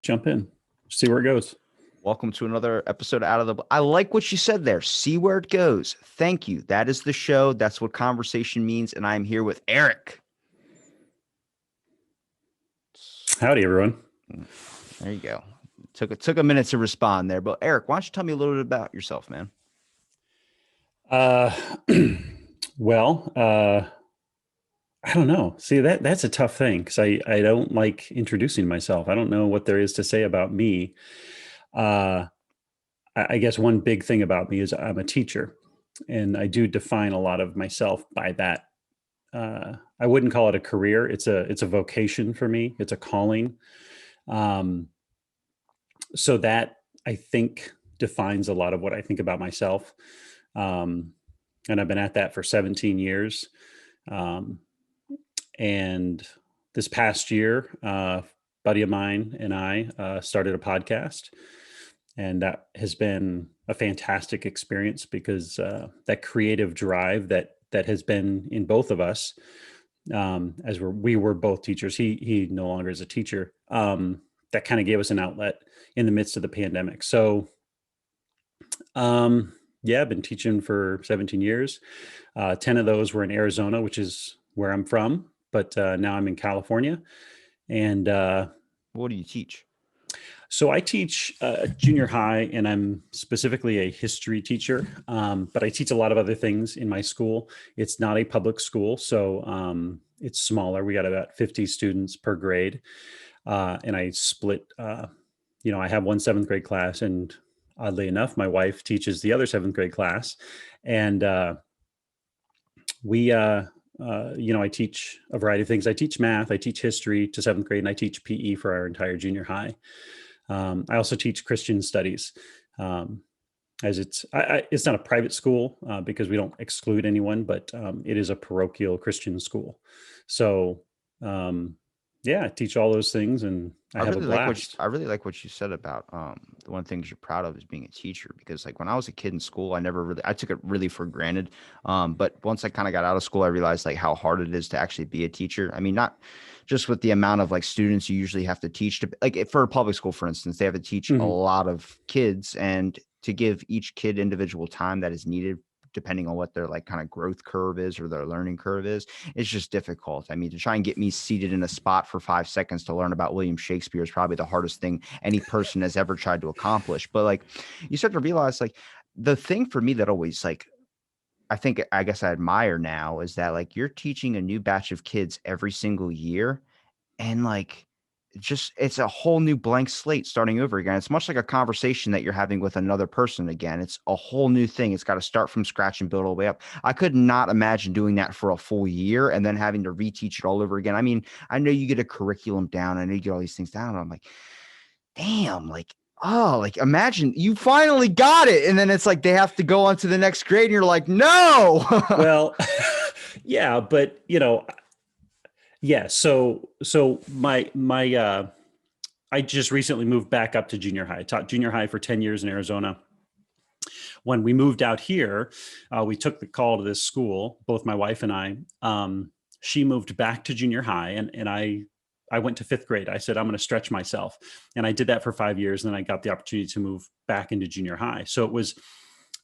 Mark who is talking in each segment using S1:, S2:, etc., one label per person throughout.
S1: jump in, see where it goes.
S2: Welcome to another episode out of the. I like what you said there. See where it goes. Thank you. That is the show. That's what conversation means. And I'm here with Eric.
S1: Howdy, everyone.
S2: There you go. Took a minute to respond there, but Eric, why don't you tell me a little bit about yourself, man?
S1: Well, I don't know. See, that's a tough thing because I don't like introducing myself. I don't know what there is to say about me. I guess one big thing about me is I'm a teacher, and I do define a lot of myself by that. I wouldn't call it a career. It's a vocation for me. It's a calling. So that I think defines a lot of what I think about myself. And I've been at that for 17 years. And this past year, a buddy of mine and I started a podcast. And that has been a fantastic experience because that creative drive that has been in both of us, as we were both teachers. He no longer is a teacher. That kind of gave us an outlet in the midst of the pandemic. So, I've been teaching for 17 years. 10 of those were in Arizona, which is where I'm from. But now I'm in California. And
S2: what do you teach?
S1: So I teach junior high, and I'm specifically a history teacher, but I teach a lot of other things in my school. It's not a public school, so it's smaller. We got about 50 students per grade, and I split, I have one seventh grade class, and oddly enough, my wife teaches the other seventh grade class, and I teach a variety of things. I teach math, I teach history to seventh grade, and I teach PE for our entire junior high. I also teach Christian studies, as it's not a private school because we don't exclude anyone, but it is a parochial Christian school. So, I teach all those things, and I have a blast.
S2: I really like what you said about one of the things you're proud of is being a teacher, because like when I was a kid in school, I took it really for granted. But once I kind of got out of school, I realized like how hard it is to actually be a teacher. I mean, not just with the amount of like students you usually have to teach to, like for a public school, for instance, they have to teach a lot of kids, and to give each kid individual time that is needed depending on what their like kind of growth curve is or their learning curve is, it's just difficult. I mean, to try and get me seated in a spot for 5 seconds to learn about William Shakespeare is probably the hardest thing any person has ever tried to accomplish. But like, you start to realize like the thing for me that always like, I guess I admire now is that like you're teaching a new batch of kids every single year, and like, it's a whole new blank slate starting over again. It's much like a conversation that you're having with another person again. It's a whole new thing. It's got to start from scratch and build all the way up. I could not imagine doing that for a full year and then having to reteach it all over again. I mean, I know you get a curriculum down. I know you get all these things down. I'm like, damn, like, oh, like imagine you finally got it. And then it's like, they have to go on to the next grade and you're like, no.
S1: Well, yeah, but yeah. So I just recently moved back up to junior high. I taught junior high for 10 years in Arizona. When we moved out here, we took the call to this school, both my wife and I. She moved back to junior high, and I went to 5th grade. I said, I'm going to stretch myself. And I did that for 5 years. And then I got the opportunity to move back into junior high. So it was,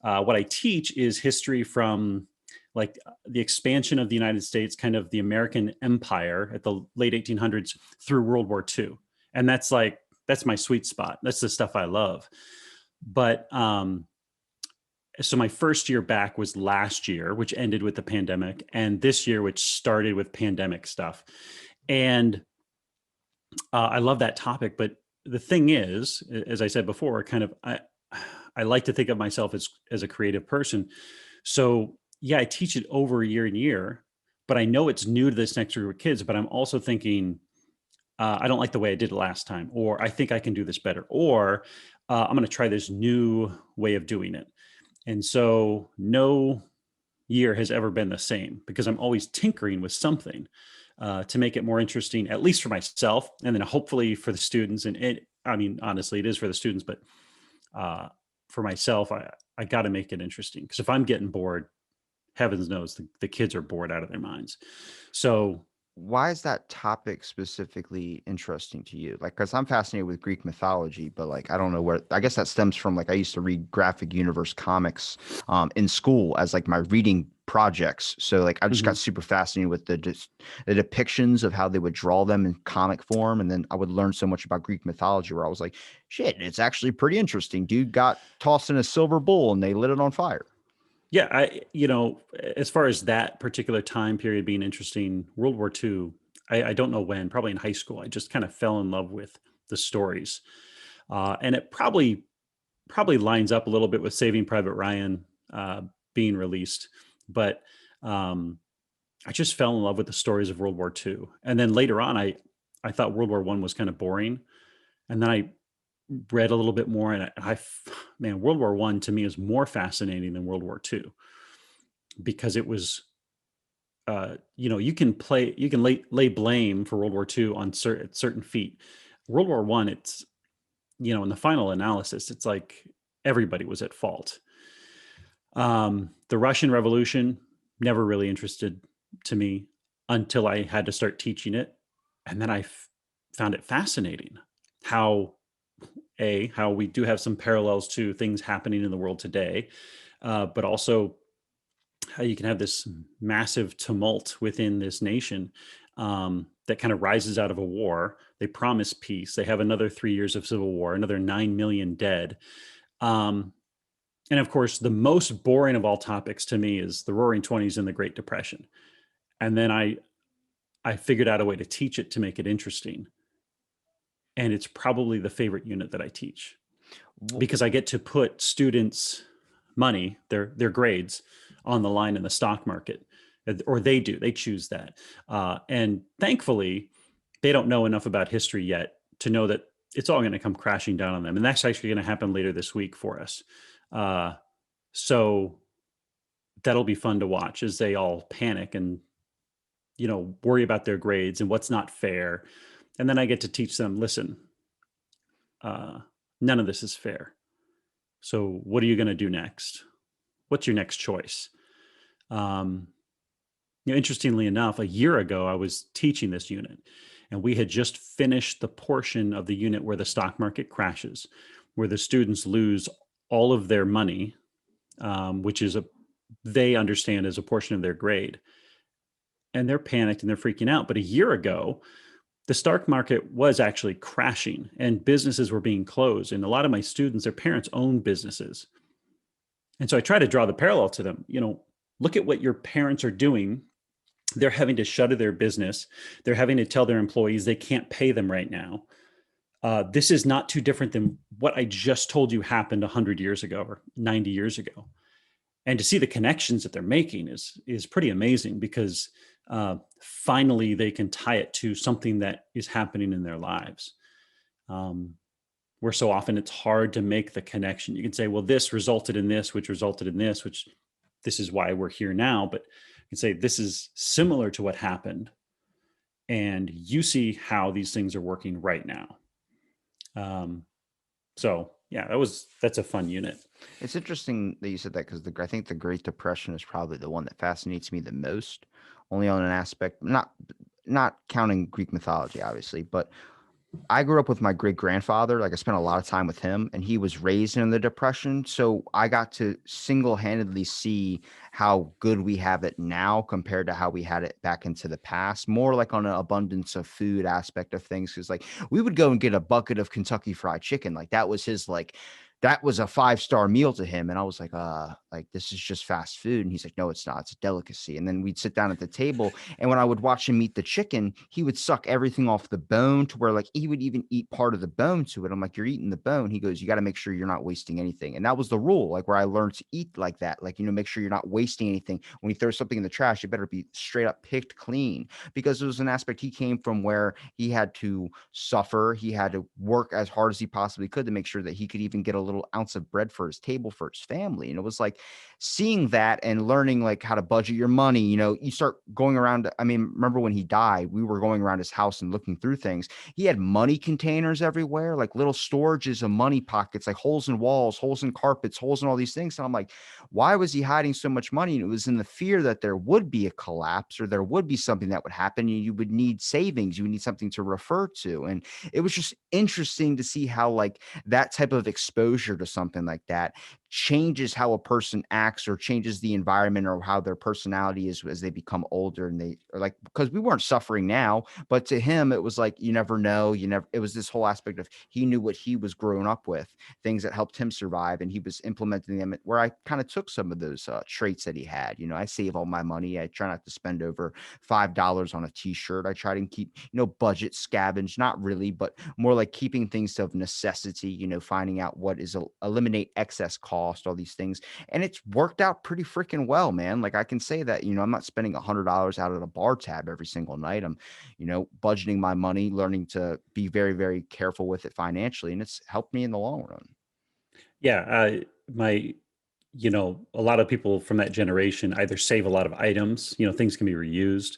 S1: what I teach is history from like the expansion of the United States, kind of the American empire at the late 1800s through World War II. And that's my sweet spot. That's the stuff I love. But so my first year back was last year, which ended with the pandemic, and this year, which started with pandemic stuff. And I love that topic. But the thing is, as I said before, kind of, I like to think of myself as a creative person. So yeah, I teach it over a year and year, but I know it's new to this next group of kids, but I'm also thinking, I don't like the way I did it last time, or I think I can do this better, or I'm going to try this new way of doing it. And so no year has ever been the same because I'm always tinkering with something to make it more interesting, at least for myself. And then hopefully for the students. And honestly, it is for the students, but for myself, I got to make it interesting, because if I'm getting bored, heavens knows the kids are bored out of their minds. So
S2: why is that topic specifically interesting to you? Like, because I'm fascinated with Greek mythology, but like, I don't know where, I guess that stems from like, I used to read graphic universe comics in school as like my reading projects. So like, I just
S1: Hmm.
S2: got super fascinated with the depictions of how they would draw them in comic form. And then I would learn so much about Greek mythology where I was like, shit, it's actually pretty interesting. Dude got tossed in a silver bowl and they lit it on fire.
S1: Yeah, as far as that particular time period being interesting, World War II, I don't know when, probably in high school, I just kind of fell in love with the stories. And it probably lines up a little bit with Saving Private Ryan being released. But um, I just fell in love with the stories of World War II. And then later on, I thought World War One was kind of boring. And then I read a little bit more, and man, World War One to me is more fascinating than World War II because it was, you can lay blame for World War II on certain feat. World War One, it's, in the final analysis, it's like everybody was at fault. The Russian Revolution never really interested to me until I had to start teaching it, and then found it fascinating how how we do have some parallels to things happening in the world today, but also how you can have this massive tumult within this nation that kind of rises out of a war. They promise peace. They have another 3 years of civil war, another 9 million dead. Um, and of course, the most boring of all topics to me is the Roaring Twenties and the Great Depression. And then I figured out a way to teach it to make it interesting. And it's probably the favorite unit that I teach
S2: Wh-
S1: because I get to put students' money, their grades, on the line in the stock market, or they choose that. And thankfully, they don't know enough about history yet to know that it's all going to come crashing down on them. And that's actually going to happen later this week for us. Uh, so that'll be fun to watch as they all panic and worry about their grades and what's not fair. And then I get to teach them, listen, uh, none of this is fair. So what are you going to do next? What's your next choice? Um, Interestingly enough, a year ago, I was teaching this unit, and we had just finished the portion of the unit where the stock market crashes, where the students lose all of their money, which is they understand as a portion of their grade, and they're panicked and they're freaking out. But a year ago, the stock market was actually crashing, and businesses were being closed, and a lot of my students, their parents own businesses, and so I try to draw the parallel to them. Look at what your parents are doing. They're having to shutter their business. They're having to tell their employees they can't pay them right now. This is not too different than what I just told you happened 100 years ago or 90 years ago. And to see the connections that they're making is pretty amazing because finally they can tie it to something that is happening in their lives. Where so often it's hard to make the connection. You can say, well, this resulted in this, which resulted in this, which this is why we're here now. But you can say this is similar to what happened. And you see how these things are working right now. So yeah, that's a fun unit.
S2: It's interesting that you said that because I think the Great Depression is probably the one that fascinates me the most, only on an aspect, not counting Greek mythology, obviously, but I grew up with my great grandfather. Like I spent a lot of time with him, and he was raised in the Depression. So I got to single handedly see how good we have it now compared to how we had it back into the past. More like on an abundance of food aspect of things. Cause like we would go and get a bucket of Kentucky Fried Chicken. Like that was his that was a 5-star meal to him. And I was like, this is just fast food. And he's like, no, it's not. It's a delicacy. And then we'd sit down at the table. And when I would watch him eat the chicken, he would suck everything off the bone to where like he would even eat part of the bone to it. I'm like, you're eating the bone. He goes, you got to make sure you're not wasting anything. And that was the rule, like where I learned to eat like that. Like, make sure you're not wasting anything. When you throw something in the trash, it better be straight up picked clean, because it was an aspect he came from where he had to suffer. He had to work as hard as he possibly could to make sure that he could even get a little ounce of bread for his table, for his family. And it was like seeing that and learning like how to budget your money, you start going around. I mean, remember when he died, we were going around his house and looking through things. He had money containers everywhere, like little storages of money pockets, like holes in walls, holes in carpets, holes in all these things. And I'm like, why was he hiding so much money? And it was in the fear that there would be a collapse or there would be something that would happen. And you would need savings. You would need something to refer to. And it was just interesting to see how like that type of exposure to something like that changes how a person acts or changes the environment or how their personality is as they become older. And they are like, because we weren't suffering now, but to him, it was like, you never know. It was this whole aspect of he knew what he was growing up with, things that helped him survive. And he was implementing them where I kind of took some of those traits that he had. I save all my money. I try not to spend over $5 on a t-shirt. I try to keep, budget scavenge, not really, but more like keeping things of necessity, finding out what is eliminate excess cost, all these things. And it's worked out pretty freaking well, man. Like I can say that, I'm not spending $100 out of the bar tab every single night. I'm, budgeting my money, learning to be very, very careful with it financially. And it's helped me in the long run.
S1: Yeah. A lot of people from that generation either save a lot of items, things can be reused.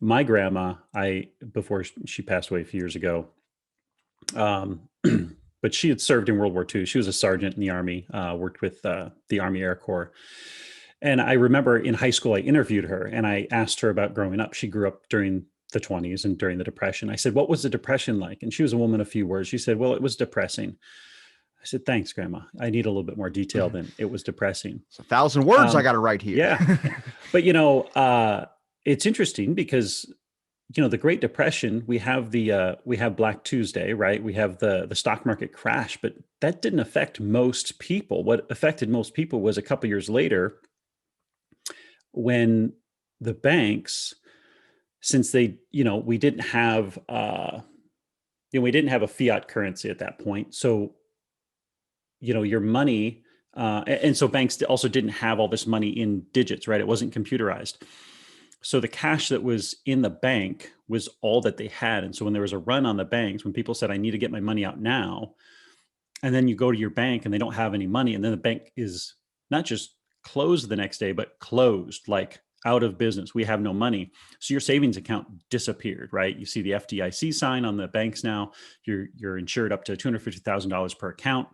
S1: My grandma, before she passed away a few years ago, but she had served in World War II. She was a sergeant in the Army, worked with the Army Air Corps. And I remember in high school, I interviewed her and I asked her about growing up. She grew up during the 20s and during the Depression. I said, what was the Depression like? And she was a woman of few words. She said, well, it was depressing. I said, thanks, Grandma. I need a little bit more detail than it was depressing.
S2: It's 1,000 words I got to write here.
S1: Yeah. But, it's interesting because, the Great Depression, we have Black Tuesday, right? We have the stock market crash, but that didn't affect most people. What affected most people was a couple years later when the banks, since they, we didn't have a fiat currency at that point. So, your money, and so banks also didn't have all this money in digits, right? It wasn't computerized. So the cash that was in the bank was all that they had. And so when there was a run on the banks, when people said, I need to get my money out now, and then you go to your bank and they don't have any money, and then the bank is not just closed the next day, but closed, like out of business. We have no money. So your savings account disappeared, right? You see the FDIC sign on the banks now. You're insured up to $250,000 per account.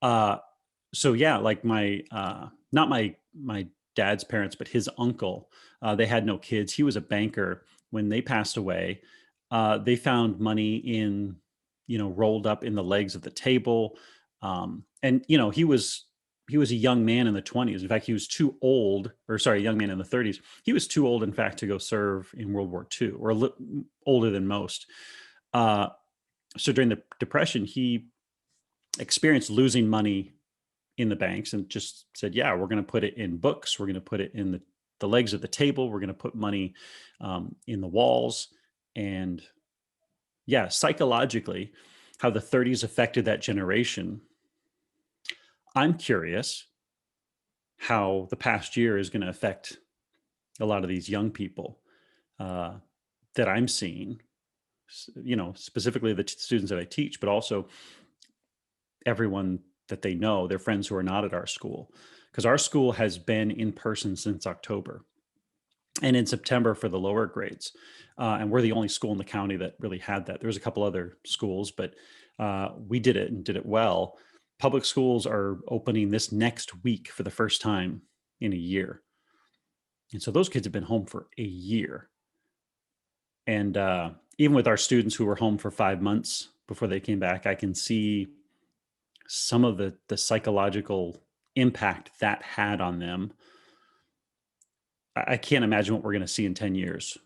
S1: So yeah, like not my dad's parents, but his uncle, they had no kids. He was a banker. When they passed away, they found money rolled up in the legs of the table. And he was a young man in the 20s. In fact, he was too old, a young man in the 30s. He was too old, in fact, to go serve in World War II, or older than most. So during the Depression, he experienced losing money in the banks and just said, yeah, we're going to put it in books. We're going to put it in the legs of the table. We're going to put money in the walls. And yeah, psychologically, how the 30s affected that generation. I'm curious how the past year is going to affect a lot of these young people that I'm seeing, specifically the students that I teach, but also everyone that they know, their friends who are not at our school, because our school has been in person since October and in September for the lower grades. And we're the only school in the county that really had that. There was a couple other schools, but we did it and did it well. Public schools are opening this next week for the first time in a year. And so those kids have been home for a year. And even with our students who were home for 5 months before they came back, I can see some of the psychological impact that had on them. I can't imagine what we're going to see in 10 years,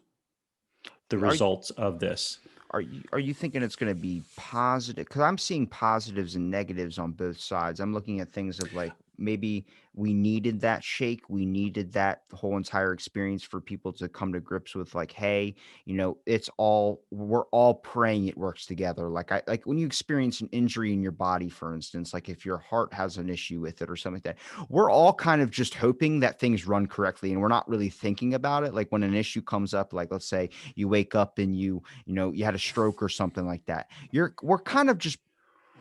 S1: the results of this.
S2: Are you thinking it's going to be positive? Because I'm seeing positives and negatives on both sides. I'm looking at things of like, maybe we needed that shake. We needed that whole entire experience for people to come to grips with like, hey, we're all praying it works together. Like when you experience an injury in your body, for instance, like if your heart has an issue with it or something like that, we're all kind of just hoping that things run correctly. And we're not really thinking about it. Like when an issue comes up, like let's say you wake up and you had a stroke or something like that. We're kind of just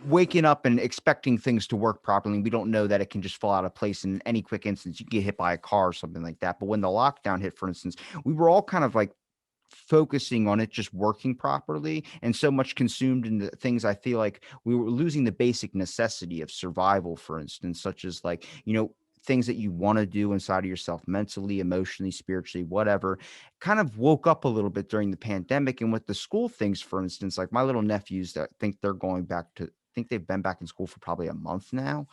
S2: waking up and expecting things to work properly. We don't know that it can just fall out of place in any quick instance. You can get hit by a car or something like that. But when the lockdown hit, for instance, we were all kind of like focusing on it just working properly and so much consumed in the things. I feel like we were losing the basic necessity of survival, for instance, such as like, things that you want to do inside of yourself mentally, emotionally, spiritually, whatever, kind of woke up a little bit during the pandemic. And with the school things, for instance, like my little nephews that think they're going back to, I think they've been back in school for probably a month now.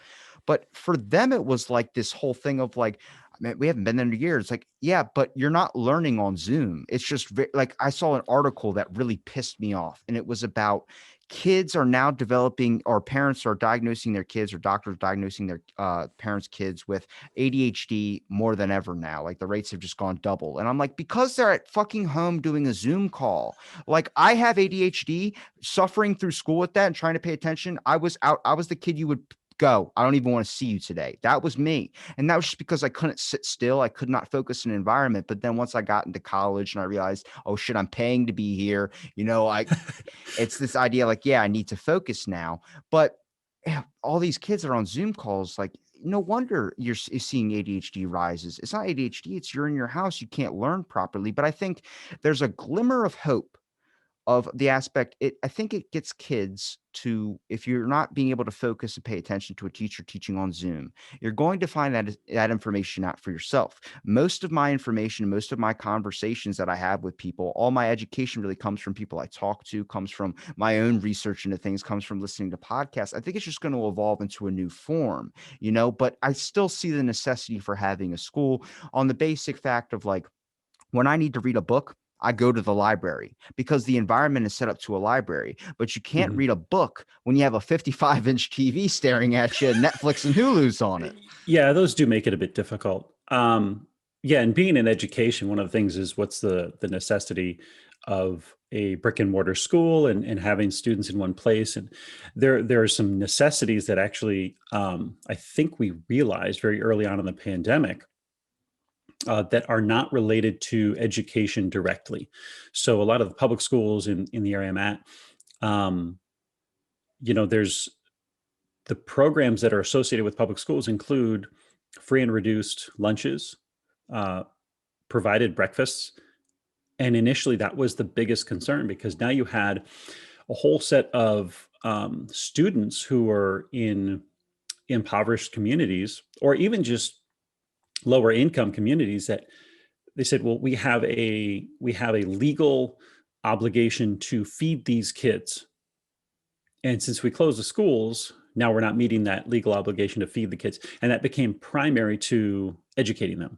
S2: But for them, it was like this whole thing of like, man, we haven't been there in years. It's like, yeah, but you're not learning on Zoom. It's just like I saw an article that really pissed me off. And it was about kids are now developing, or parents are diagnosing their kids, or doctors diagnosing their parents' kids with ADHD more than ever now. Like the rates have just gone double. And I'm like, because they're at fucking home doing a Zoom call. Like I have ADHD, suffering through school with that and trying to pay attention. I was the kid you would go, I don't even want to see you today. That was me. And that was just because I couldn't sit still. I could not focus in an environment. But then once I got into college and I realized, oh shit, I'm paying to be here. It's this idea like, yeah, I need to focus now. But all these kids that are on Zoom calls, like, no wonder you're seeing ADHD rises. It's not ADHD. It's you're in your house. You can't learn properly. But I think there's a glimmer of hope of the aspect. I think it gets kids to, if you're not being able to focus and pay attention to a teacher teaching on Zoom, you're going to find that information out for yourself. Most of my information, most of my conversations that I have with people, all my education really comes from people I talk to, comes from my own research into things, comes from listening to podcasts. I think it's just going to evolve into a new form, but I still see the necessity for having a school on the basic fact of like, when I need to read a book, I go to the library because the environment is set up to a library. But you can't
S1: Mhm.
S2: read a book when you have a 55-inch TV staring at you, Netflix and Hulu's on it.
S1: Yeah, those do make it a bit difficult. Yeah, and being in education, one of the things is what's the necessity of a brick and mortar school and having students in one place. And there are some necessities that actually I think we realized very early on in the pandemic that are not related to education directly. So a lot of the public schools in the area I'm at, um, there's the programs that are associated with public schools include free and reduced lunches, uh, provided breakfasts. And initially, that was the biggest concern because now you had a whole set of students who were in impoverished communities or even just lower income communities that they said, well, we have a legal obligation to feed these kids. And since we closed the schools, now we're not meeting that legal obligation to feed the kids. And that became primary to educating them.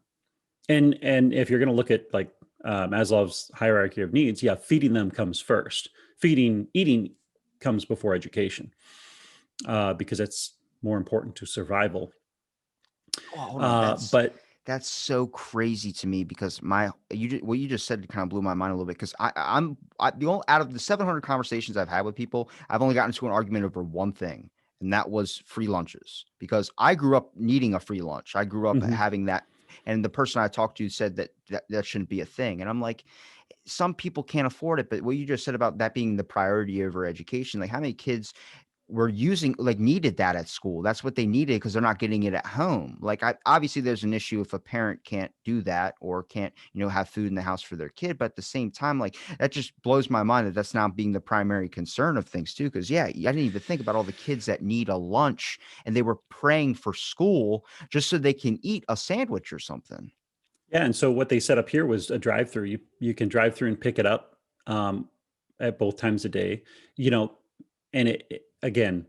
S1: And if you're going to look at like Maslow's hierarchy of needs, yeah, feeding them comes first. Eating comes before education because it's more important to survival.
S2: Oh, hold on.
S1: But
S2: That's so crazy to me because what you just said kind of blew my mind a little bit because the only out of the 700 conversations I've had with people, I've only gotten into an argument over one thing, and that was free lunches because I grew up needing a free lunch. I grew up
S1: mhm.
S2: having that, and the person I talked to said that shouldn't be a thing, and I'm like, some people can't afford it, but what you just said about that being the priority over education, like how many kids were needed that at school. That's what they needed because they're not getting it at home. Like obviously there's an issue if a parent can't do that or can't, have food in the house for their kid. But at the same time, like that just blows my mind that that's now being the primary concern of things too. Cause yeah, I didn't even think about all the kids that need a lunch and they were praying for school just so they can eat a sandwich or something.
S1: Yeah, and so what they set up here was a drive-through. You can drive through and pick it up um, at both times a day. You know, and again,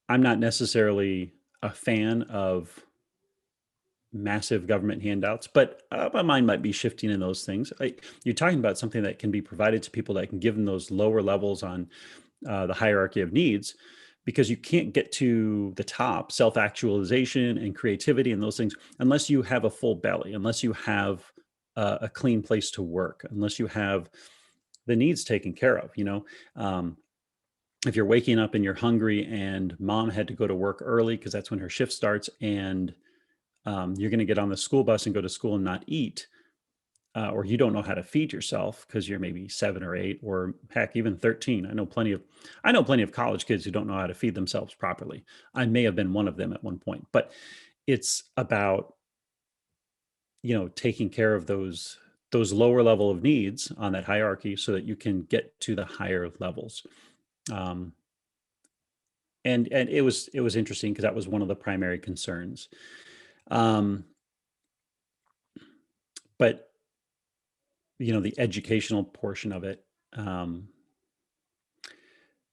S1: I'm not necessarily a fan of massive government handouts, but my mind might be shifting in those things. You're talking about something that can be provided to people that can give them those lower levels on the hierarchy of needs, because you can't get to the top, self-actualization and creativity and those things, unless you have a full belly, unless you have a clean place to work, unless you have the needs taken care of. If you're waking up and you're hungry and mom had to go to work early because that's when her shift starts, and you're going to get on the school bus and go to school and not eat, or you don't know how to feed yourself because you're maybe 7 or 8 or heck, even 13. I know plenty of college kids who don't know how to feed themselves properly. I may have been one of them at one point, but it's about, taking care of those lower level of needs on that hierarchy so that you can get to the higher levels. Um, and it was interesting because that was one of the primary concerns. Um, but the educational portion of it, um,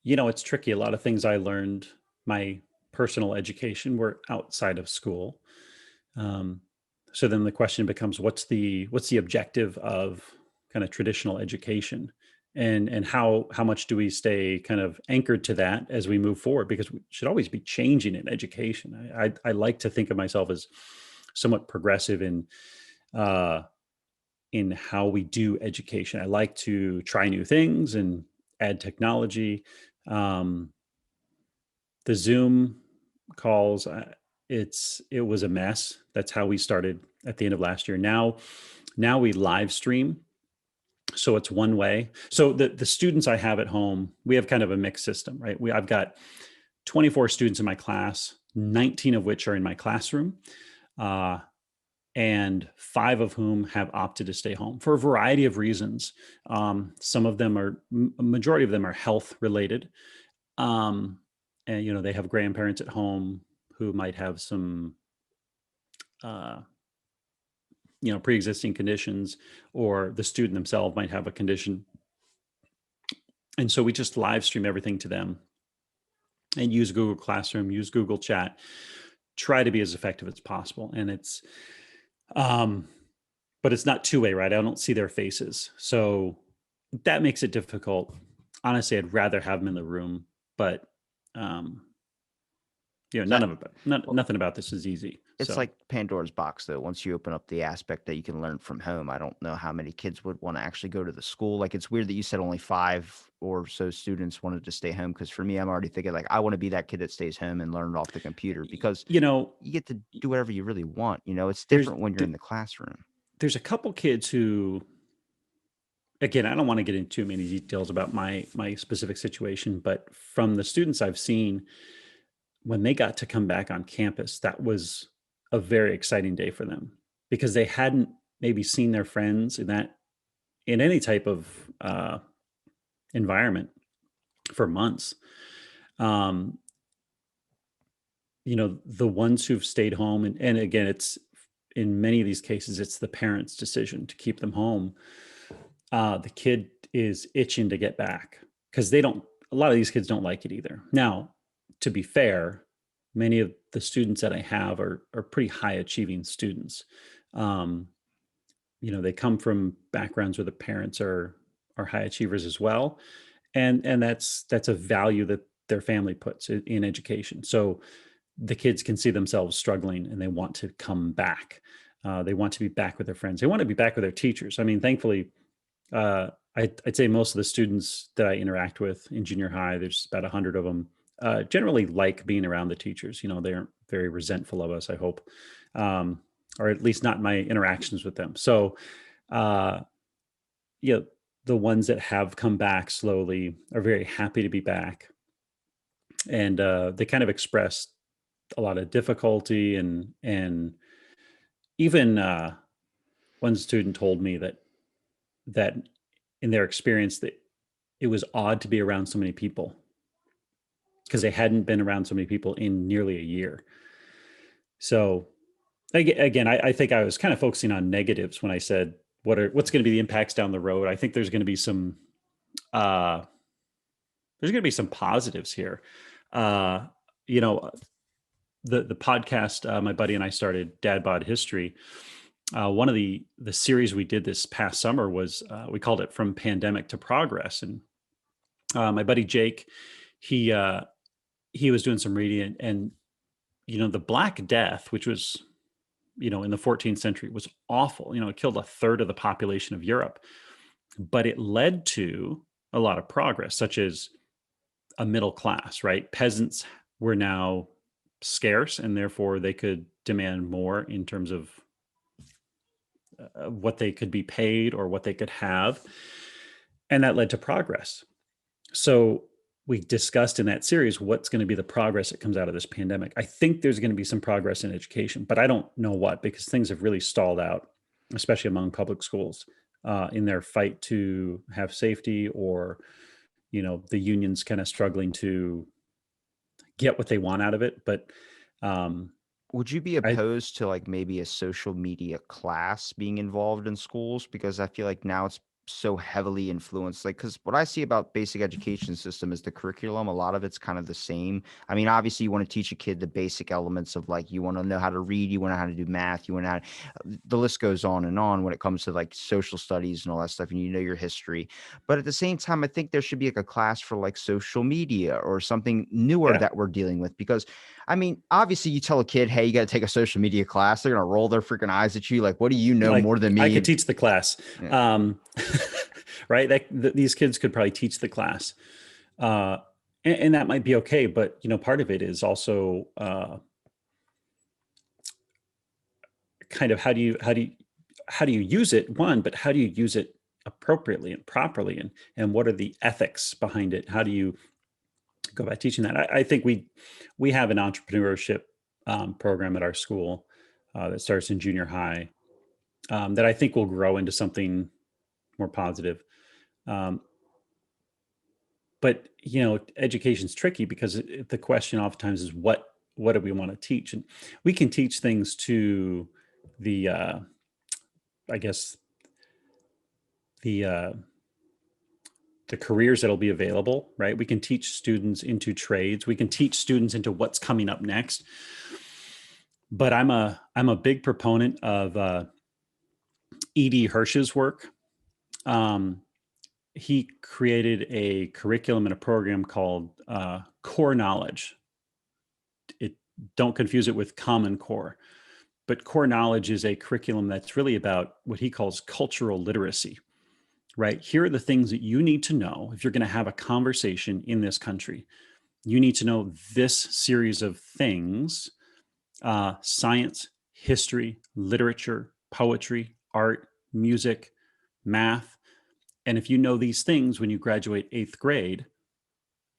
S1: it's tricky. A lot of things I learned, my personal education, were outside of school. Um, so then the question becomes, what's the objective of kind of traditional education, and how much do we stay kind of anchored to that as we move forward? Because we should always be changing in education. I like to think of myself as somewhat progressive uh, in how we do education. I like to try new things and add technology. Um, the Zoom calls, it was a mess. That's how we started at the end of last year. Now we live stream, so it's one way. So the students I have at home, we have kind of a mixed system, right? I've got 24 students in my class, 19 of which are in my classroom. Uh, and 5 of whom have opted to stay home for a variety of reasons. Some of them a majority of them are health related. Um, and, they have grandparents at home who might have some, uh, pre-existing conditions, or the student themselves might have a condition. And so we just live stream everything to them and use Google Classroom, use Google Chat, try to be as effective as possible. And um, but it's not two-way, right? I don't see their faces. So that makes it difficult. Honestly, I'd rather have them in the room, but um,
S2: So
S1: nothing about this is easy.
S2: it's
S1: So
S2: like Pandora's box, though. Once you open up the aspect that you can learn from home, I don't know how many kids would want to actually go to the school. Like, it's weird that you said only 5 or so students wanted to stay home. Because for me, I'm already thinking like I want to be that kid that stays home and learn off the computer, because
S1: you know,
S2: you get to do whatever you really want. It's
S1: there's
S2: different when you're in the classroom.
S1: there's a couple kids who, again, I don't want to get into too many details about my specific situation, but from the students I've seen, when they got to come back on campus, that was a very exciting day for them because they hadn't maybe seen their friends in any type of environment for months. Um, the ones who've stayed home, and again, it's in many of these cases, it's the parents' decision to keep them home. The kid is itching to get back because a lot of these kids don't like it either. Now, to be fair, many of the students that I have are pretty high achieving students. Um, they come from backgrounds where the parents are high achievers as well. And that's a value that their family puts in education. So the kids can see themselves struggling and they want to come back. They want to be back with their friends. They want to be back with their teachers. I mean, thankfully, I'd say most of the students that I interact with in junior high, there's about 100 of them, generally like being around the teachers. They aren't very resentful of us, I hope, um, or at least not my interactions with them. So, uh, yeah, the ones that have come back slowly are very happy to be back. And they kind of expressed a lot of difficulty, and even one student told me that in their experience that it was odd to be around so many people because they hadn't been around so many people in nearly a year. So again, I think I was kind of focusing on negatives when I said what's going to be the impacts down the road. I think uh, there's going to be some positives here. Uh, you know, the podcast my buddy and I started, Dad Bod History. One of the series we did this past summer was we called it From Pandemic to Progress, and my buddy Jake, he he was doing some reading, and the Black Death, which was in the 14th century, was awful. It killed a third of the population of Europe, but it led to a lot of progress, such as a middle class. Right, peasants were now scarce, and therefore they could demand more in terms of what they could be paid or what they could have. And that led to progress. So we discussed in that series what's going to be the progress that comes out of this pandemic. I think there's going to be some progress in education, but I don't know what, because things have really stalled out, especially among public schools, in their fight to have safety, or, the unions kind of struggling to get what they want out of it. But
S2: Would you be
S1: I
S2: opposed to like maybe a social media class being involved in schools? Because I feel like now it's so heavily influenced. Like, because what I see about basic education system is the curriculum. A lot of it's kind of the same. I mean, obviously, you want to teach a kid the basic elements of like, you want to know how to read, you want to know how to do math, you want to know the list goes on and on when it comes to like social studies and all that stuff, and your history. But at the same time, I think there should be like a class for like social media or something newer
S1: Yeah.
S2: that we're dealing with. Because I mean, obviously, you tell a kid, hey, you got to take a social media class, they're going to roll their freaking eyes at you. Like, what do you know
S1: Like,
S2: more than me?
S1: I could teach the class.
S2: Yeah.
S1: Right? These kids could probably teach the class. And that might be okay. But, part of it is also kind of how do you use it, one, but how do you use it appropriately and properly? And what are the ethics behind it? How do you go about teaching that? I think we have an entrepreneurship program at our school that starts in junior high, that I think will grow into something more positive. But education's tricky, because the question oftentimes is what do we want to teach? And we can teach things to the I guess the careers that'll be available, right? We can teach students into trades. We can teach students into what's coming up next. But I'm a big proponent of E.D. Hirsch's work. He created a curriculum and a program called Core Knowledge. Don't confuse it with Common Core, but Core Knowledge is a curriculum that's really about what he calls cultural literacy, right? Here are the things that you need to know if you're going to have a conversation in this country. You need to know this series of things: science, history, literature, poetry, art, music, math. And if you know these things when you graduate 8th grade,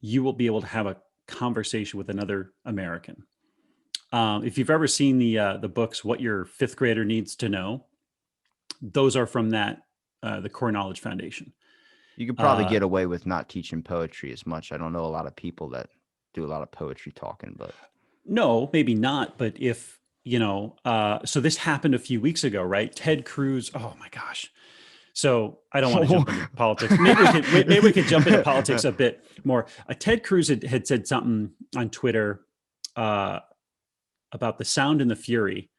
S1: you will be able to have a conversation with another American. If you've ever seen the books, What Your 5th Grader Needs to Know, those are from the Core Knowledge Foundation.
S2: You could probably get away with not teaching poetry as much. I don't know a lot of people that do a lot of poetry talking, but
S1: no, maybe not. But if, so this happened a few weeks ago, right? Ted Cruz. Oh my gosh. So I don't want to jump into politics. Maybe we could jump into politics a bit more. Ted Cruz had said something on Twitter about the sound and the fury,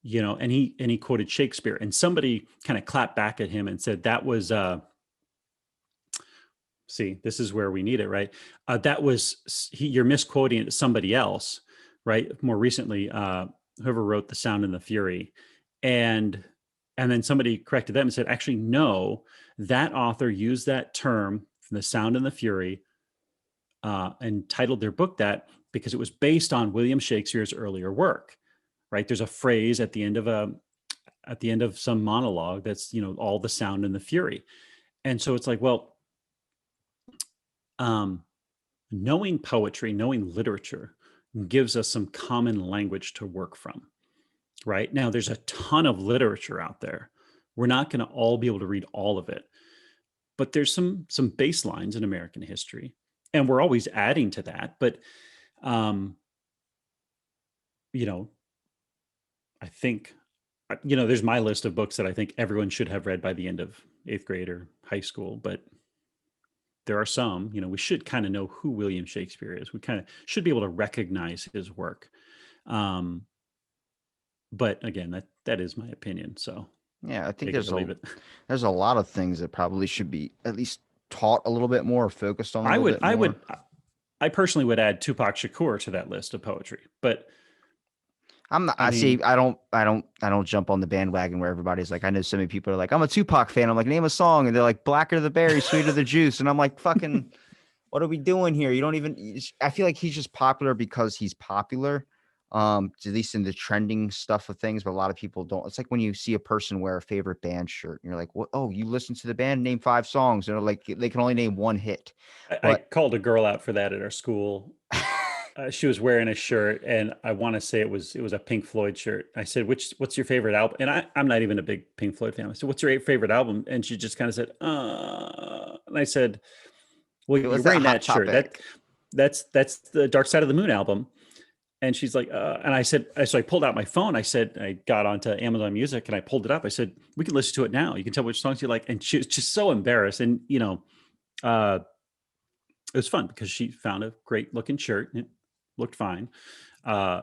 S1: and he quoted Shakespeare, and somebody kind of clapped back at him and said that was see, this is where we need it, right? You're misquoting it to somebody else, right? More recently, whoever wrote The Sound and the Fury, and then somebody corrected them and said, actually, no, that author used that term, The Sound and the Fury, and titled their book that because it was based on William Shakespeare's earlier work, right? There's a phrase at the end of some monologue that's, all the sound and the fury. And so it's like, well, knowing poetry, knowing literature gives us some common language to work from. Right now, there's a ton of literature out there. We're not going to all be able to read all of it, but there's some baselines in American history, and we're always adding to that. But, I think, there's my list of books that I think everyone should have read by the end of 8th grade or high school. But there are some, we should kind of know who William Shakespeare is. We kind of should be able to recognize his work. But again, that is my opinion. So
S2: yeah, I think
S1: there's
S2: a lot of things that probably should be at least taught a little bit more, focused on.
S1: I personally would add Tupac Shakur to that list of poetry, but
S2: I don't jump on the bandwagon where everybody's like, I know so many people are like, I'm a Tupac fan. I'm like, name a song. And they're like, blacker the berry, sweeter the juice. And I'm like, fucking, what are we doing here? I feel like he's just popular because he's popular. at least in the trending stuff of things, but a lot of people don't. It's like when you see a person wear a favorite band shirt and you're like, what? Oh, you listen to the band, name 5 songs. And they're like, they can only name one hit.
S1: I
S2: But
S1: called a girl out for that at our school. She was wearing a shirt, and I want to say it was a Pink Floyd shirt. I said, what's your favorite album? And I'm not even a big Pink Floyd fan. I said, what's your favorite album? And she just kind of said, and I said, well,
S2: it
S1: you're
S2: was that
S1: wearing
S2: Hot
S1: that shirt.
S2: Topic.
S1: That's the Dark Side of the Moon album. And she's like, and I said, so I pulled out my phone. I said, I got onto Amazon Music and I pulled it up. I said, we can listen to it now. You can tell which songs you like. And she was just so embarrassed. And, uh, it was fun because she found a great looking shirt and it looked fine. Uh,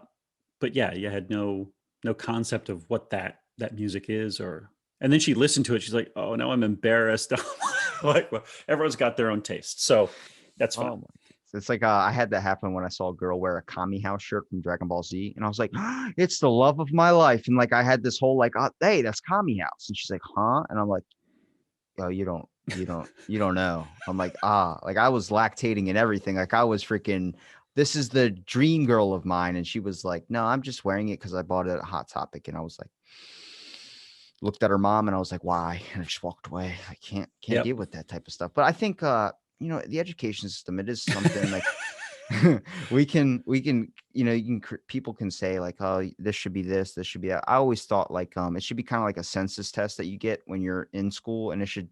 S1: but yeah, you had no concept of what that music is, and then she listened to it. She's like, oh no, I'm embarrassed. Like, well, everyone's got their own taste. So that's fun.
S2: Oh my. It's like I had that happen when I saw a girl wear a Kami House shirt from Dragon Ball Z, and I was like, "It's the love of my life." And like I had this whole like, oh, "Hey, that's Kami House," and she's like, "Huh?" And I'm like, "Oh, you don't know." I'm like, like I was lactating and everything. Like I was freaking. This is the dream girl of mine, and she was like, "No, I'm just wearing it because I bought it at Hot Topic," and I was like. Looked at her mom and I was like, why? And I just walked away. I can't
S1: Yep.
S2: deal with that type of stuff. But I think the education system, it is something like we can, people can say like, oh, this should be this should be that. I always thought like it should be kind of like a census test that you get when you're in school, and it should,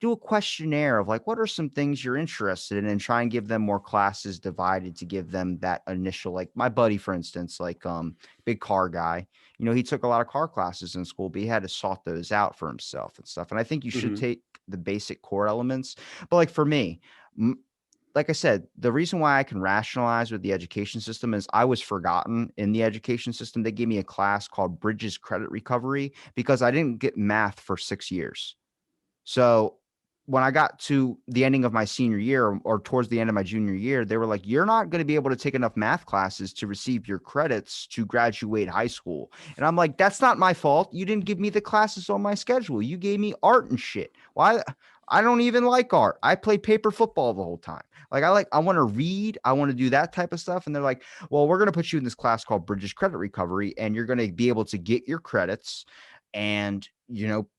S2: do a questionnaire of like, what are some things you're interested in, and try and give them more classes divided to give them that initial, like my buddy, for instance, like big car guy, he took a lot of car classes in school, but he had to sort those out for himself and stuff. And I think you should
S1: Mhm.
S2: take the basic core elements. But like for me, like I said, the reason why I can rationalize with the education system is I was forgotten in the education system. They gave me a class called Bridges Credit Recovery because I didn't get math for 6 years. So when I got to the ending of my senior year or towards the end of my junior year, they were like, you're not going to be able to take enough math classes to receive your credits to graduate high school. And I'm like, that's not my fault. You didn't give me the classes on my schedule. You gave me art and shit. Why? I don't even like art. I play paper football the whole time. Like I want to read. I want to do that type of stuff. And they're like, well, we're going to put you in this class called Bridges Credit Recovery, and you're going to be able to get your credits and,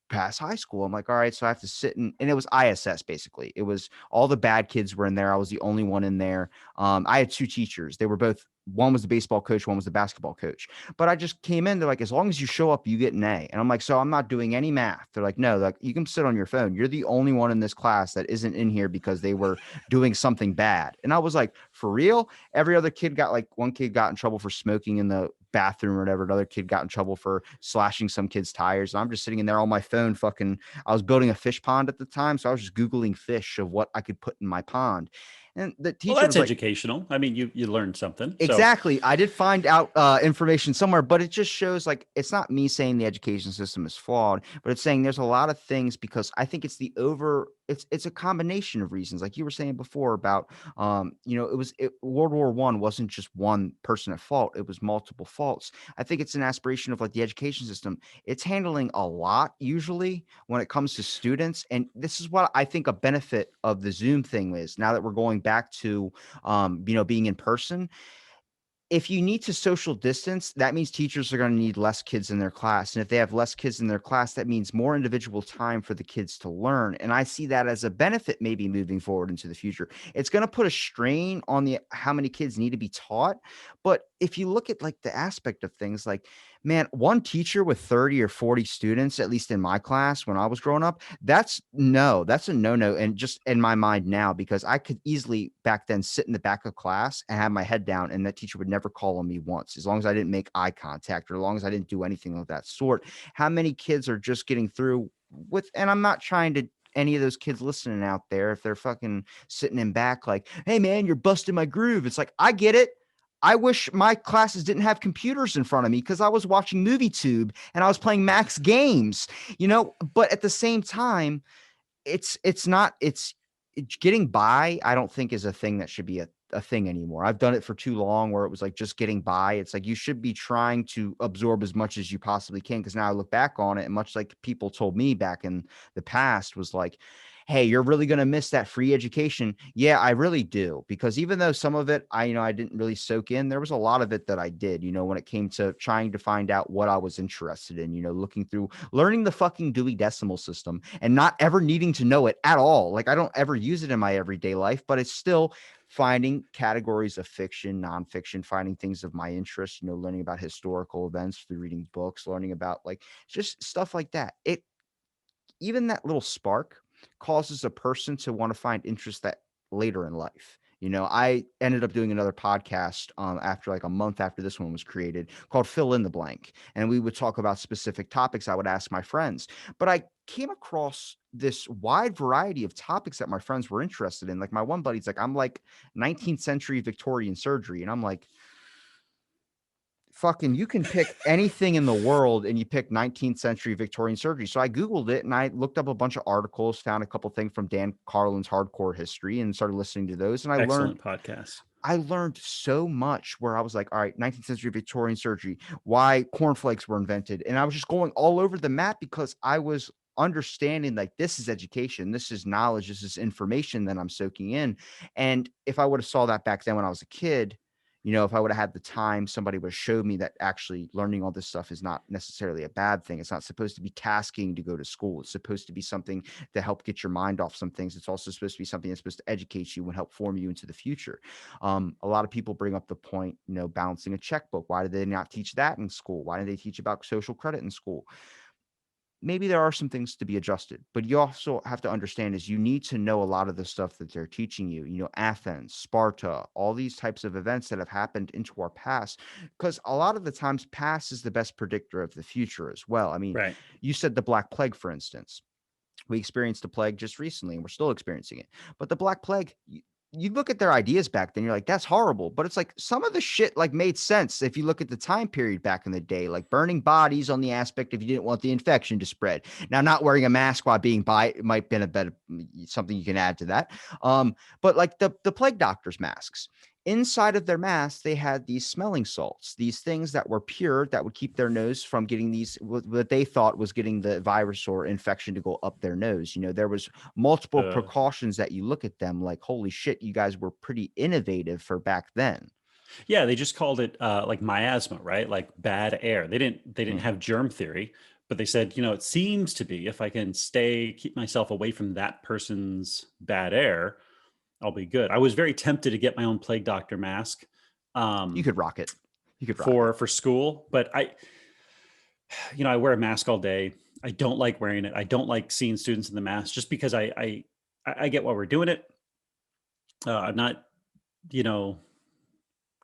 S2: pass high school. I'm like, all right, so I have to sit and it was ISS basically. It was all the bad kids were in there. I was the only one in there. I had 2 teachers. They were both, one was the baseball coach, one was the basketball coach. But I just came in, they're like, as long as you show up, you get an A. And I'm like, so I'm not doing any math. They're like, no, like you can sit on your phone. You're the only one in this class that isn't in here because they were doing something bad. And I was like, for real? Every other kid got, like, one kid got in trouble for smoking in the bathroom or whatever. Another kid got in trouble for slashing some kid's tires. And I'm just sitting in there on my phone, I was building a fish pond at the time. So I was just Googling fish of what I could put in my pond. And the
S1: Well,
S2: teacher
S1: that's
S2: was like,
S1: educational. I mean, you learned something. So
S2: exactly. I did find out information somewhere, but it just shows like it's not me saying the education system is flawed, but it's saying there's a lot of things because I think it's a combination of reasons. Like you were saying before about World War I wasn't just one person at fault; it was multiple faults. I think it's an aspiration of like the education system. It's handling a lot usually when it comes to students, and this is what I think a benefit of the Zoom thing is. Now that we're going back to being in person, if you need to social distance, that means teachers are going to need less kids in their class. And if they have less kids in their class, that means more individual time for the kids to learn. And I see that as a benefit maybe moving forward into the future. It's going to put a strain on the how many kids need to be taught. But if you look at like the aspect of things, like, man, one teacher with 30 or 40 students, at least in my class when I was growing up, that's a no-no. And just in my mind now, because I could easily back then sit in the back of class and have my head down, and that teacher would never call on me once, as long as I didn't make eye contact or as long as I didn't do anything of that sort. How many kids are just getting through with, and I'm not trying to any of those kids listening out there, if they're fucking sitting in back like, hey man, you're busting my groove. It's like, I get it. I wish my classes didn't have computers in front of me because I was watching MovieTube and I was playing Max Games, but at the same time, it's getting by. I don't think is a thing that should be a thing anymore. I've done it for too long where it was like just getting by. It's like you should be trying to absorb as much as you possibly can. Because now I look back on it, and much like people told me back in the past was like, hey, you're really going to miss that free education. Yeah, I really do. Because even though some of it, I didn't really soak in, there was a lot of it that I did, when it came to trying to find out what I was interested in, looking through, learning the fucking Dewey Decimal System and not ever needing to know it at all. Like I don't ever use it in my everyday life, but it's still finding categories of fiction, nonfiction, finding things of my interest, learning about historical events through reading books, learning about like just stuff like that. Even that little spark causes a person to want to find interest that later in life. I ended up doing another podcast after like a month after this one was created called Fill in the Blank. And we would talk about specific topics I would ask my friends. But I came across this wide variety of topics that my friends were interested in. Like my one buddy's like, I'm like 19th century Victorian surgery. And I'm like, fucking, you can pick anything in the world and you pick 19th century Victorian surgery. So I Googled it and I looked up a bunch of articles, found a couple things from Dan Carlin's Hardcore History and started listening to those. And
S1: Excellent podcast.
S2: I learned so much where I was like, all right, 19th century Victorian surgery, why cornflakes were invented. And I was just going all over the map because I was understanding like this is education, this is knowledge, this is information that I'm soaking in. And if I would have saw that back then when I was a kid, if I would have had the time, somebody would have showed me that actually learning all this stuff is not necessarily a bad thing. It's not supposed to be tasking to go to school. It's supposed to be something to help get your mind off some things. It's also supposed to be something that's supposed to educate you and help form you into the future. A lot of people bring up the point, balancing a checkbook. Why did they not teach that in school? Why did they teach about social credit in school? Maybe there are some things to be adjusted, but you also have to understand is you need to know a lot of the stuff that they're teaching you, Athens, Sparta, all these types of events that have happened into our past, because a lot of the times past is the best predictor of the future as well. I mean,
S1: Right.
S2: you said the Black Plague, for instance. We experienced the plague just recently and we're still experiencing it. But the Black Plague, you look at their ideas back then, you're like, that's horrible. But it's like some of the shit like made sense if you look at the time period back in the day, like burning bodies on the aspect if you didn't want the infection to spread. Now, not wearing a mask while being by might have been a better something you can add to that. But like the plague doctors' masks. Inside of their masks, they had these smelling salts, these things that were pure that would keep their nose from getting these, what they thought was getting the virus or infection to go up their nose. There was multiple precautions that you look at them like, holy shit, you guys were pretty innovative for back then.
S1: Yeah, they just called it like miasma, right? Like bad air. They didn't have germ theory, but they said, it seems to be if I can keep myself away from that person's bad air, I'll be good. I was very tempted to get my own plague doctor mask.
S2: You could rock it. You could
S1: for school, but I wear a mask all day. I don't like wearing it. I don't like seeing students in the mask just because I get why we're doing it. I'm not, going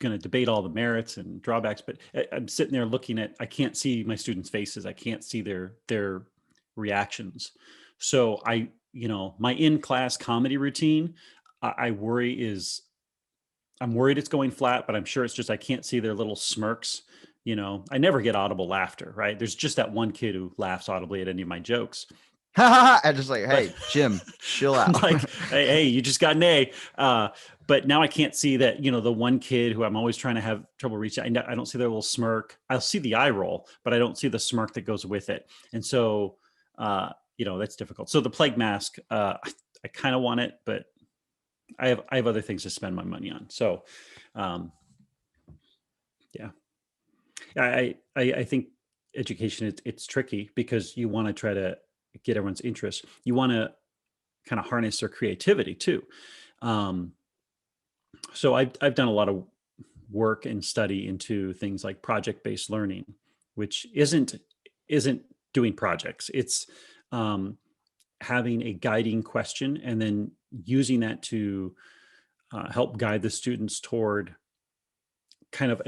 S1: to debate all the merits and drawbacks, but I'm sitting there looking I can't see my students' faces. I can't see their reactions. So my in-class comedy routine, I'm worried it's going flat, but I'm sure it's just, I can't see their little smirks. I never get audible laughter, right? There's just that one kid who laughs audibly at any of my jokes.
S2: I just like, hey, Jim, chill out.
S1: Like, hey, you just got an A. But now I can't see that, the one kid who I'm always trying to have trouble reaching. I don't see their little smirk. I'll see the eye roll, but I don't see the smirk that goes with it. And so, that's difficult. So the plague mask, I kind of want it, but I have other things to spend my money on. So, yeah, I think education, it's tricky because you want to try to get everyone's interest. You want to kind of harness their creativity too. So I've done a lot of work and study into things like project-based learning, which isn't doing projects. It's having a guiding question and then using that to help guide the students toward kind of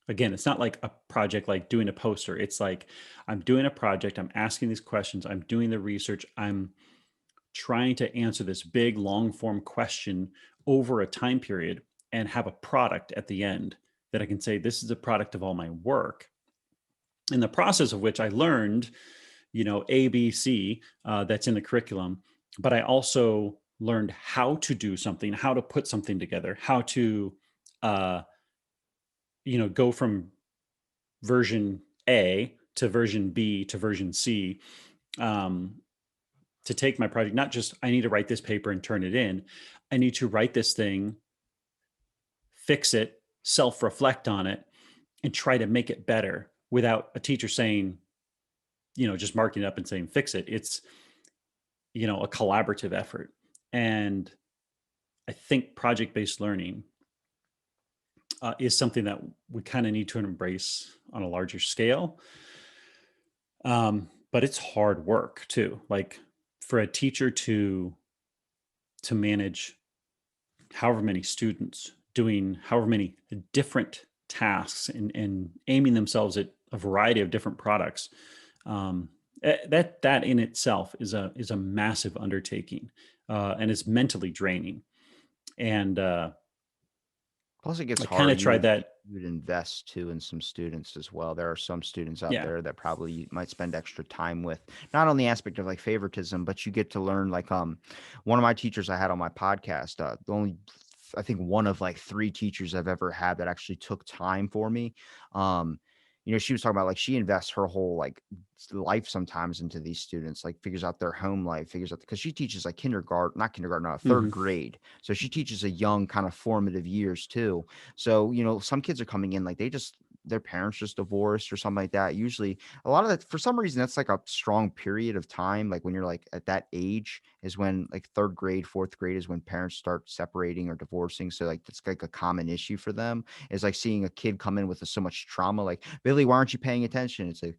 S1: again, it's not like a project like doing a poster. It's like I'm doing a project, I'm asking these questions, I'm doing the research, I'm trying to answer this big long form question over a time period and have a product at the end that I can say, this is a product of all my work. In the process of which I learned, A, B, C, that's in the curriculum, but I also learned how to do something, how to put something together, how to, go from version A to version B to version C to take my project, not just, I need to write this paper and turn it in. I need to write this thing, fix it, self-reflect on it, and try to make it better without a teacher saying, just marking it up and saying, fix it. It's, a collaborative effort. And I think project-based learning is something that we kind of need to embrace on a larger scale. But it's hard work too. Like for a teacher to manage however many students doing however many different tasks and aiming themselves at a variety of different products. That in itself is a massive undertaking, and it's mentally draining. And
S2: Plus, it gets
S1: I kind
S2: harder.
S1: of tried that.
S2: You would invest too in some students as well. There are some students out
S1: Yeah.
S2: there that probably you might spend extra time with, not on the aspect of like favoritism, but you get to learn. Like one of my teachers I had on my podcast, the only I think one of like 3 teachers I've ever had that actually took time for me. She was talking about like she invests her whole like life sometimes into these students, like figures out their home life, figures out because she teaches like not kindergarten, no, 3rd grade. So she teaches a young kind of formative years too. So, some kids are coming in like their parents just divorced or something like that. Usually a lot of that, for some reason, that's like a strong period of time. Like when you're like at that age is when like 3rd grade, 4th grade is when parents start separating or divorcing. So like, it's like a common issue for them is like seeing a kid come in with so much trauma, like, Billy, why aren't you paying attention? It's like,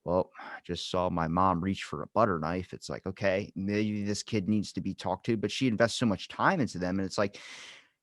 S2: well, I just saw my mom reach for a butter knife. It's like, okay, maybe this kid needs to be talked to, but she invests so much time into them. And it's like,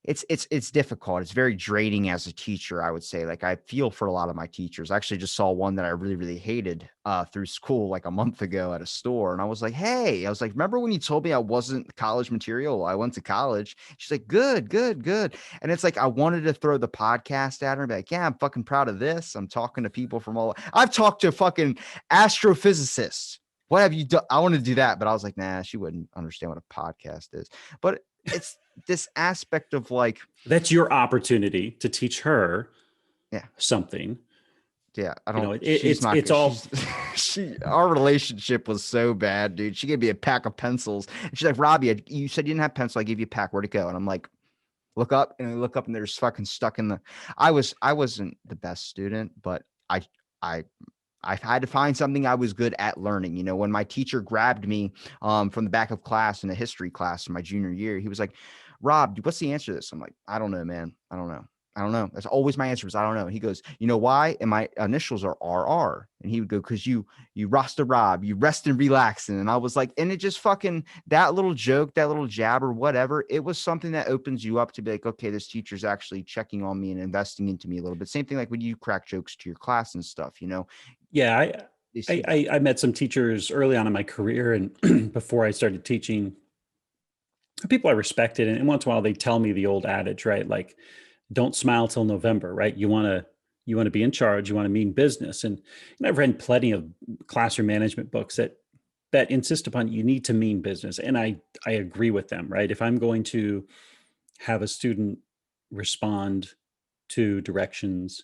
S2: it's difficult. It's very draining as a teacher, I would say. Like I feel for a lot of my teachers. I actually just saw one that I really, really hated through school like a month ago at a store. And I was like, hey, remember when you told me I wasn't college material? I went to college. She's like, good, good, good. And it's like, I wanted to throw the podcast at her and be like, yeah, I'm fucking proud of this. I'm talking to people I've talked to fucking astrophysicists. What have you done? I want to do that. But I was like, nah, she wouldn't understand what a podcast is. But it's this aspect of like,
S1: That's your opportunity to teach her something.
S2: Yeah, I
S1: You know,
S2: don't. She's not.
S1: it's all.
S2: Our relationship was so bad, dude. She gave me a pack of pencils, and she's like, "Robbie, you said you didn't have pencil. I gave you a pack. Where'd it go?" And I'm like, "Look up," and I look up, and they're just fucking stuck in the. I wasn't the best student, but I had to find something I was good at learning. When my teacher grabbed me from the back of class in a history class in my junior year, he was like, "Rob, dude, what's the answer to this?" I'm like, "I don't know, man. I don't know. I don't know." That's always my answer is I don't know. He goes, "You know why?" And my initials are RR. And he would go, "Because you Rasta Rob, you rest and relax." And I was like, and it just fucking, that little joke, that little jab or whatever, it was something that opens you up to be like, okay, this teacher's actually checking on me and investing into me a little bit. Same thing like when you crack jokes to your class and stuff,
S1: Yeah, I met some teachers early on in my career, and before I started teaching, people I respected, and once in a while they tell me the old adage, right? Like, don't smile till November, right? You want to be in charge, you want to mean business. And I've read plenty of classroom management books that insist upon you need to mean business. And I agree with them, right? If I'm going to have a student respond to directions,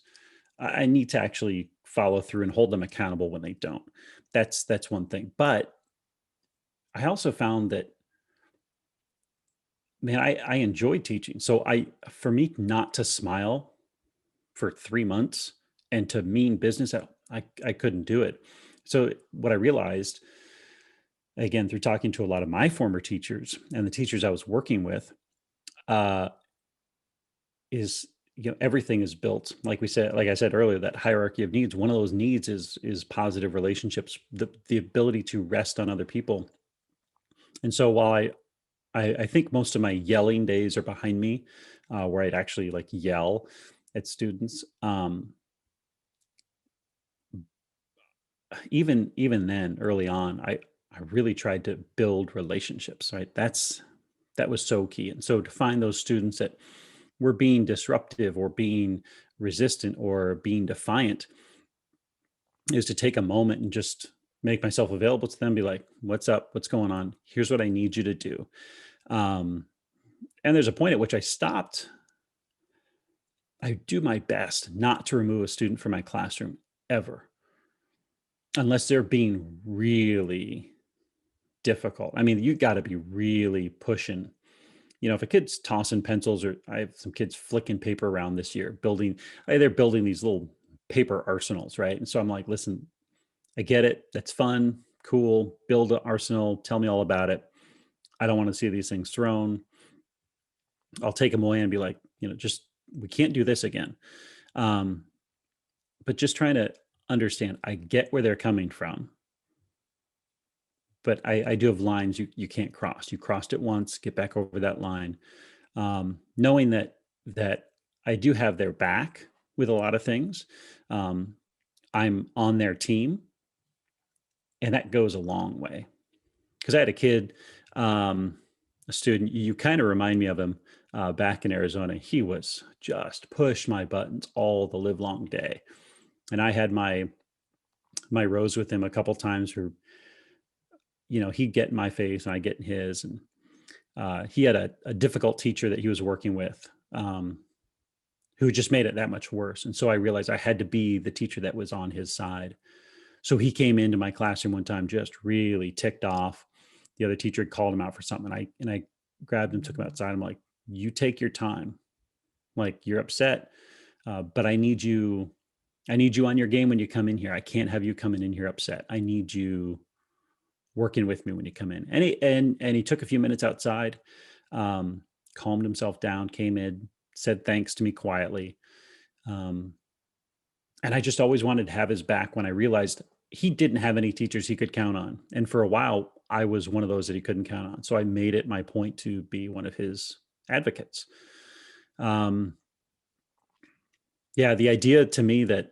S1: I need to actually follow through and hold them accountable when they don't. That's one thing. But I also found that, man, I enjoyed teaching. So for me not to smile for 3 months and to mean business, I couldn't do it. So what I realized, again, through talking to a lot of my former teachers and the teachers I was working with, is, everything is built, like I said earlier, that hierarchy of needs. One of those needs is positive relationships, the ability to rest on other people. And so while I think most of my yelling days are behind me, where I'd actually like yell at students. Even then, early on, I really tried to build relationships. Right, that was so key. And so to find those students that were being disruptive or being resistant or being defiant is to take a moment and just make myself available to them. Be like, "What's up? What's going on? Here's what I need you to do." Um, and there's a point at which I stopped. I do my best not to remove a student from my classroom ever. unless they're being really difficult. I mean, you got to be really pushing. If a kid's tossing pencils, or I have some kids flicking paper around this year, they're building these little paper arsenals, right? And so I'm like, listen, I get it. That's fun, cool. Build an arsenal. Tell me all about it. I don't want to see these things thrown. I'll take them away and be like, just, we can't do this again. But just trying to understand, I get where they're coming from, but I do have lines you can't cross. You crossed it once, get back over that line. Knowing that I do have their back with a lot of things. I'm on their team, and that goes a long way. Because I had a kid, a student, you kind of remind me of him back in Arizona. He was just push my buttons all the live long day. And I had my rows with him a couple times where, he'd get in my face and I get in his. And he had a difficult teacher that he was working with, who just made it that much worse. And so I realized I had to be the teacher that was on his side. So he came into my classroom one time just really ticked off. The other teacher had called him out for something. And I grabbed him, took him outside. I'm like, you take your time. Like, you're upset, but I need you on your game when you come in here. I can't have you coming in here upset. I need you working with me when you come in. And he took a few minutes outside, calmed himself down, came in, said thanks to me quietly. And I just always wanted to have his back when I realized he didn't have any teachers he could count on. And for a while, I was one of those that he couldn't count on. So I made it my point to be one of his advocates. The idea to me that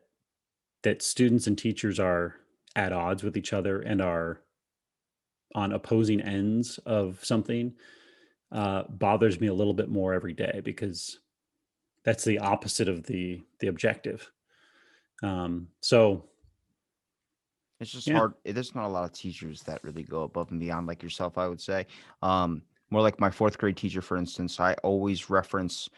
S1: students and teachers are at odds with each other and are on opposing ends of something bothers me a little bit more every day, because that's the opposite of the objective. So
S2: it's just hard. There's not a lot of teachers that really go above and beyond like yourself, I would say. More like my 4th grade teacher, for instance, I always reference,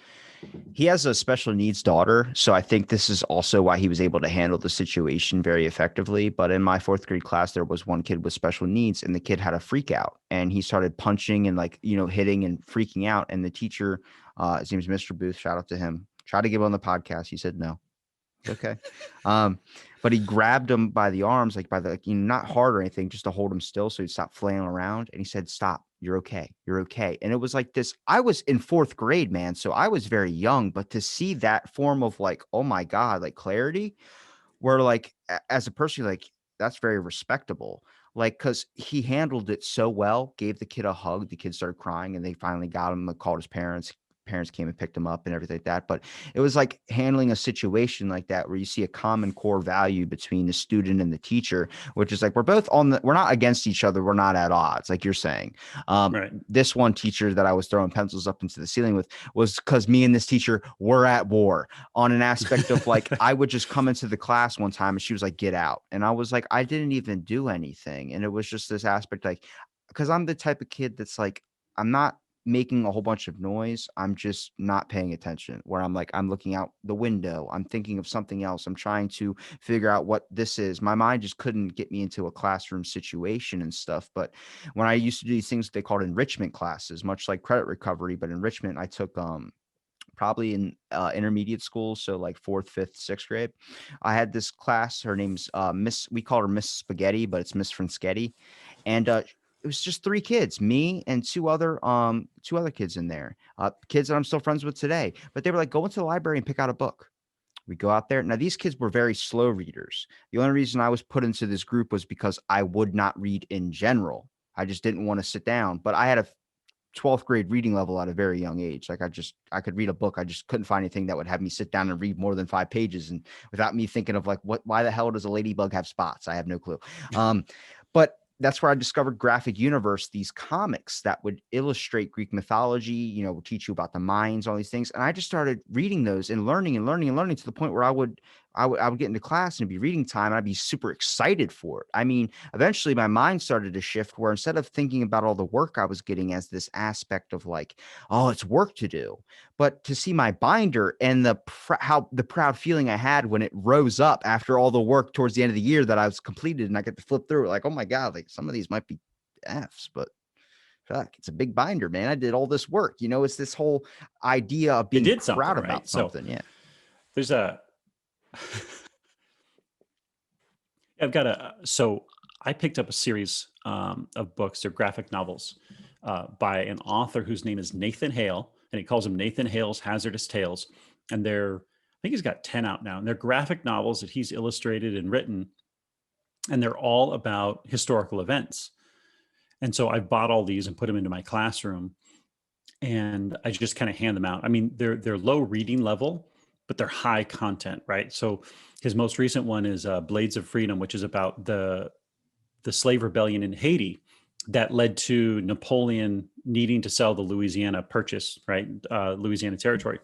S2: he has a special needs daughter. So I think this is also why he was able to handle the situation very effectively. But in my 4th grade class, there was one kid with special needs, and the kid had a freak out, and he started punching and hitting and freaking out. And the teacher, his name is Mr. Booth, shout out to him, tried to get him on the podcast. He said no. Okay. But he grabbed him by the arms, not hard or anything, just to hold him still so he'd stop flailing around. And he said, stop, you're okay. You're okay. And it was like this, I was in 4th grade, man. So I was very young, but to see that form of oh my God, clarity, where as a person, that's very respectable. Cause he handled it so well, gave the kid a hug. The kid started crying, and they finally got him, called his parents. Parents came and picked him up and everything like that. But it was like handling a situation like that, where you see a common core value between the student and the teacher, which is we're both we're not against each other. We're not at odds, like you're saying.
S1: right.
S2: This one teacher that I was throwing pencils up into the ceiling with was because me and this teacher were at war on an aspect of I would just come into the class one time and she was like, get out. And I was like, I didn't even do anything. And it was just this aspect, because I'm the type of kid that's I'm not making a whole bunch of noise. I'm just not paying attention, where I'm I'm looking out the window. I'm thinking of something else. I'm trying to figure out what this is. My mind just couldn't get me into a classroom situation and stuff. But when I used to do these things, they called enrichment classes, much like credit recovery, but enrichment, I took, probably in intermediate school. So 4th, 5th, 6th grade, I had this class. Her name's we call her Miss Spaghetti, but it's Miss Franschetti. And, it was just 3 kids, me and two other kids in there, kids that I'm still friends with today. But they were go into the library and pick out a book. We go out there. Now, these kids were very slow readers. The only reason I was put into this group was because I would not read in general. I just didn't want to sit down. But I had a 12th grade reading level at a very young age. I could read a book. I just couldn't find anything that would have me sit down and read more than 5 pages. And without me thinking of why the hell does a ladybug have spots? I have no clue. But that's where I discovered Graphic Universe, these comics that would illustrate Greek mythology, teach you about the Mayans, all these things. And I just started reading those and learning to the point where I would I would get into class and it'd be reading time and I'd be super excited for it. I mean, eventually my mind started to shift where instead of thinking about all the work I was getting as this aspect of like, oh, it's work to do, but to see my binder and how the proud feeling I had when it rose up after all the work towards the end of the year that I was completed and I get to flip through it like, oh my God, like some of these might be F's, but fuck, it's a big binder, man. I did all this work. It's this whole idea of
S1: It
S2: being
S1: did something,
S2: proud
S1: right?
S2: about
S1: So
S2: something. Yeah.
S1: there's so I picked up a series of books. They're graphic novels by an author whose name is Nathan Hale, and he calls them Nathan Hale's Hazardous Tales. And I think he's got 10 out now, and they're graphic novels that he's illustrated and written, and they're all about historical events. And so I've bought all these and put them into my classroom, and I just kind of hand them out. I mean, they're low reading level, but they're high content, right? So his most recent one is Blades of Freedom, which is about the slave rebellion in Haiti that led to Napoleon needing to sell the Louisiana Purchase, right? Louisiana Territory.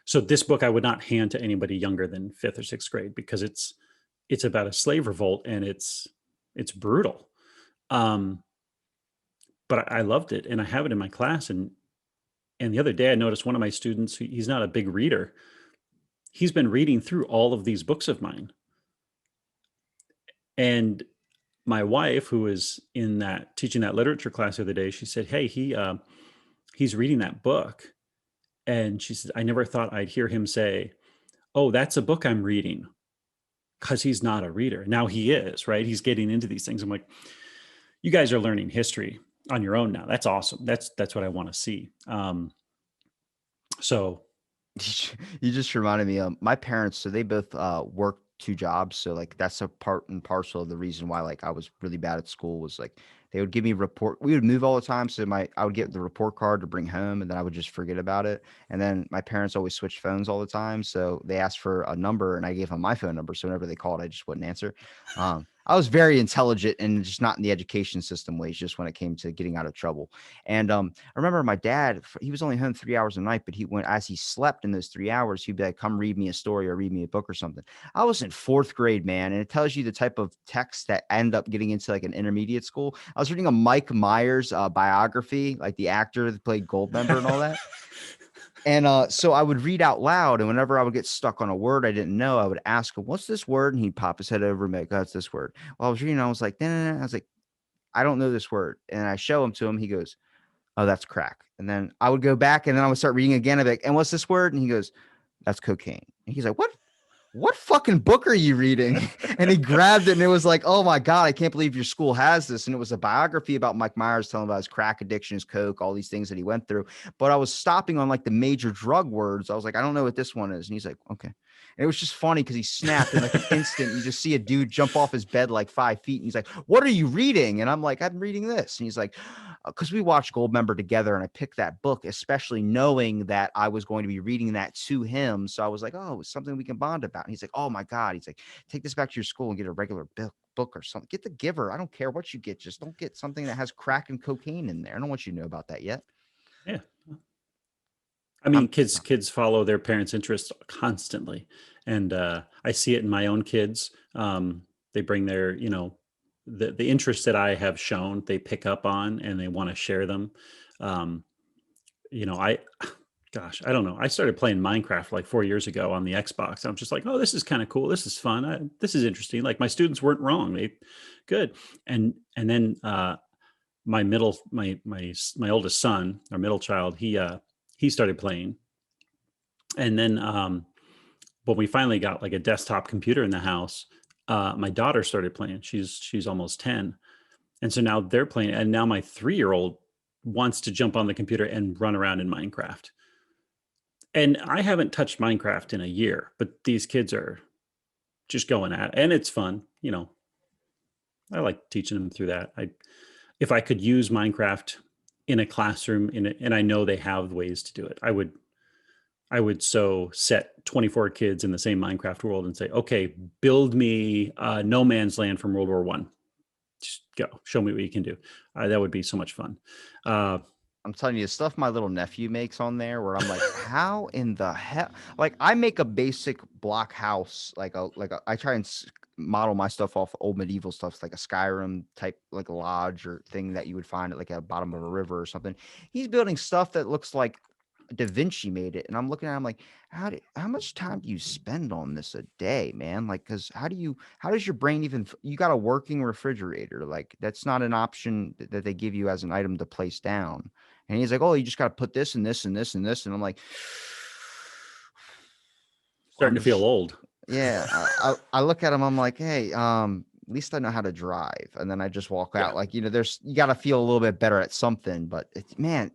S1: So this book I would not hand to anybody younger than 5th or 6th grade because it's about a slave revolt and it's brutal. But I loved it and I have it in my class. And the other day I noticed one of my students, he's not a big reader. He's been reading through all of these books of mine. And my wife, who was teaching that literature class the other day, she said, hey, he's reading that book. And she said, I never thought I'd hear him say, oh, that's a book I'm reading, because he's not a reader. Now he is, right? He's getting into these things. I'm like, you guys are learning history on your own now. That's awesome. That's what I want to see. So
S2: You just reminded me of my parents. So they both work 2 jobs. So like that's a part and parcel of the reason why like I was really bad at school was like they would give me report. We would move all the time. So I would get the report card to bring home and then I would just forget about it. And then my parents always switched phones all the time. So they asked for a number and I gave them my phone number. So whenever they called, I just wouldn't answer. I was very intelligent and just not in the education system ways, just when it came to getting out of trouble. And I remember my dad, he was only home 3 hours a night, but as he slept in those 3 hours, he'd be like, come read me a story or read me a book or something. I was in 4th grade, man. And it tells you the type of text that end up getting into like an intermediate school. I was reading a Mike Myers biography, like the actor that played Goldmember and all that. And so I would read out loud, and whenever I would get stuck on a word I didn't know, I would ask him, what's this word? And he'd pop his head over and be like, that's this word. While I was reading, I was like, nah. I was like, I don't know this word. And I show him to him. He goes, oh, that's crack. And then I would go back and then I would start reading again. I'd be like, and what's this word? And he goes, that's cocaine. And he's like, what fucking book are you reading? And he grabbed it and it was like, oh my God, I can't believe your school has this. And it was a biography about Mike Myers telling about his crack addiction, his coke, all these things that he went through. But I was stopping on like the major drug words. I was like, I don't know what this one is. And he's like, okay. And it was just funny because he snapped in like an instant. You just see a dude jump off his bed like 5 feet. And he's like, what are you reading? And I'm like, I'm reading this. And he's like, because we watched Goldmember together and I picked that book, especially knowing that I was going to be reading that to him. So I was like, oh, it's something we can bond about. And he's like, oh my God. He's like, take this back to your school and get a regular book or something. Get The Giver. I don't care what you get. Just don't get something that has crack and cocaine in there. I don't want you to know about that yet.
S1: Yeah. I mean, kids follow their parents' interests constantly. And I see it in my own kids. They bring their, the interests that I have shown, they pick up on and they want to share them. I don't know. I started playing Minecraft like 4 years ago on the Xbox. I'm just like, oh, this is kind of cool. This is fun. This is interesting. Like my students weren't wrong. Good. And then my oldest son, our middle child, he started playing. And then when we finally got like a desktop computer in the house, my daughter started playing. She's almost 10. And so now they're playing. And now my 3-year-old wants to jump on the computer and run around in Minecraft. And I haven't touched Minecraft in a year, but these kids are just going at it. And it's fun. I like teaching them through that. If I could use Minecraft in a classroom and I know they have ways to do it, I would so set 24 kids in the same Minecraft world and say, okay, build me No Man's Land from World War I. Just go, show me what you can do. That would be so much fun.
S2: I'm telling you, the stuff my little nephew makes on there, where I'm like, how in the hell? Like, I make a basic block house, I try and model my stuff off old medieval stuff, like a Skyrim type, like a lodge or thing that you would find at like a bottom of a river or something. He's building stuff that looks like Da Vinci made it, and I'm looking at him like, how much time do you spend on this a day, man? Like, because how does your brain even? You got a working refrigerator, like that's not an option that they give you as an item to place down. And he's like, oh, you just got to put this and this and this and this. And I'm like,
S1: Starting to feel old.
S2: yeah. I look at him, I'm like, hey, at least I know how to drive. And then I just walk out.
S1: Yeah.
S2: Like, you got to feel a little bit better at something. But man,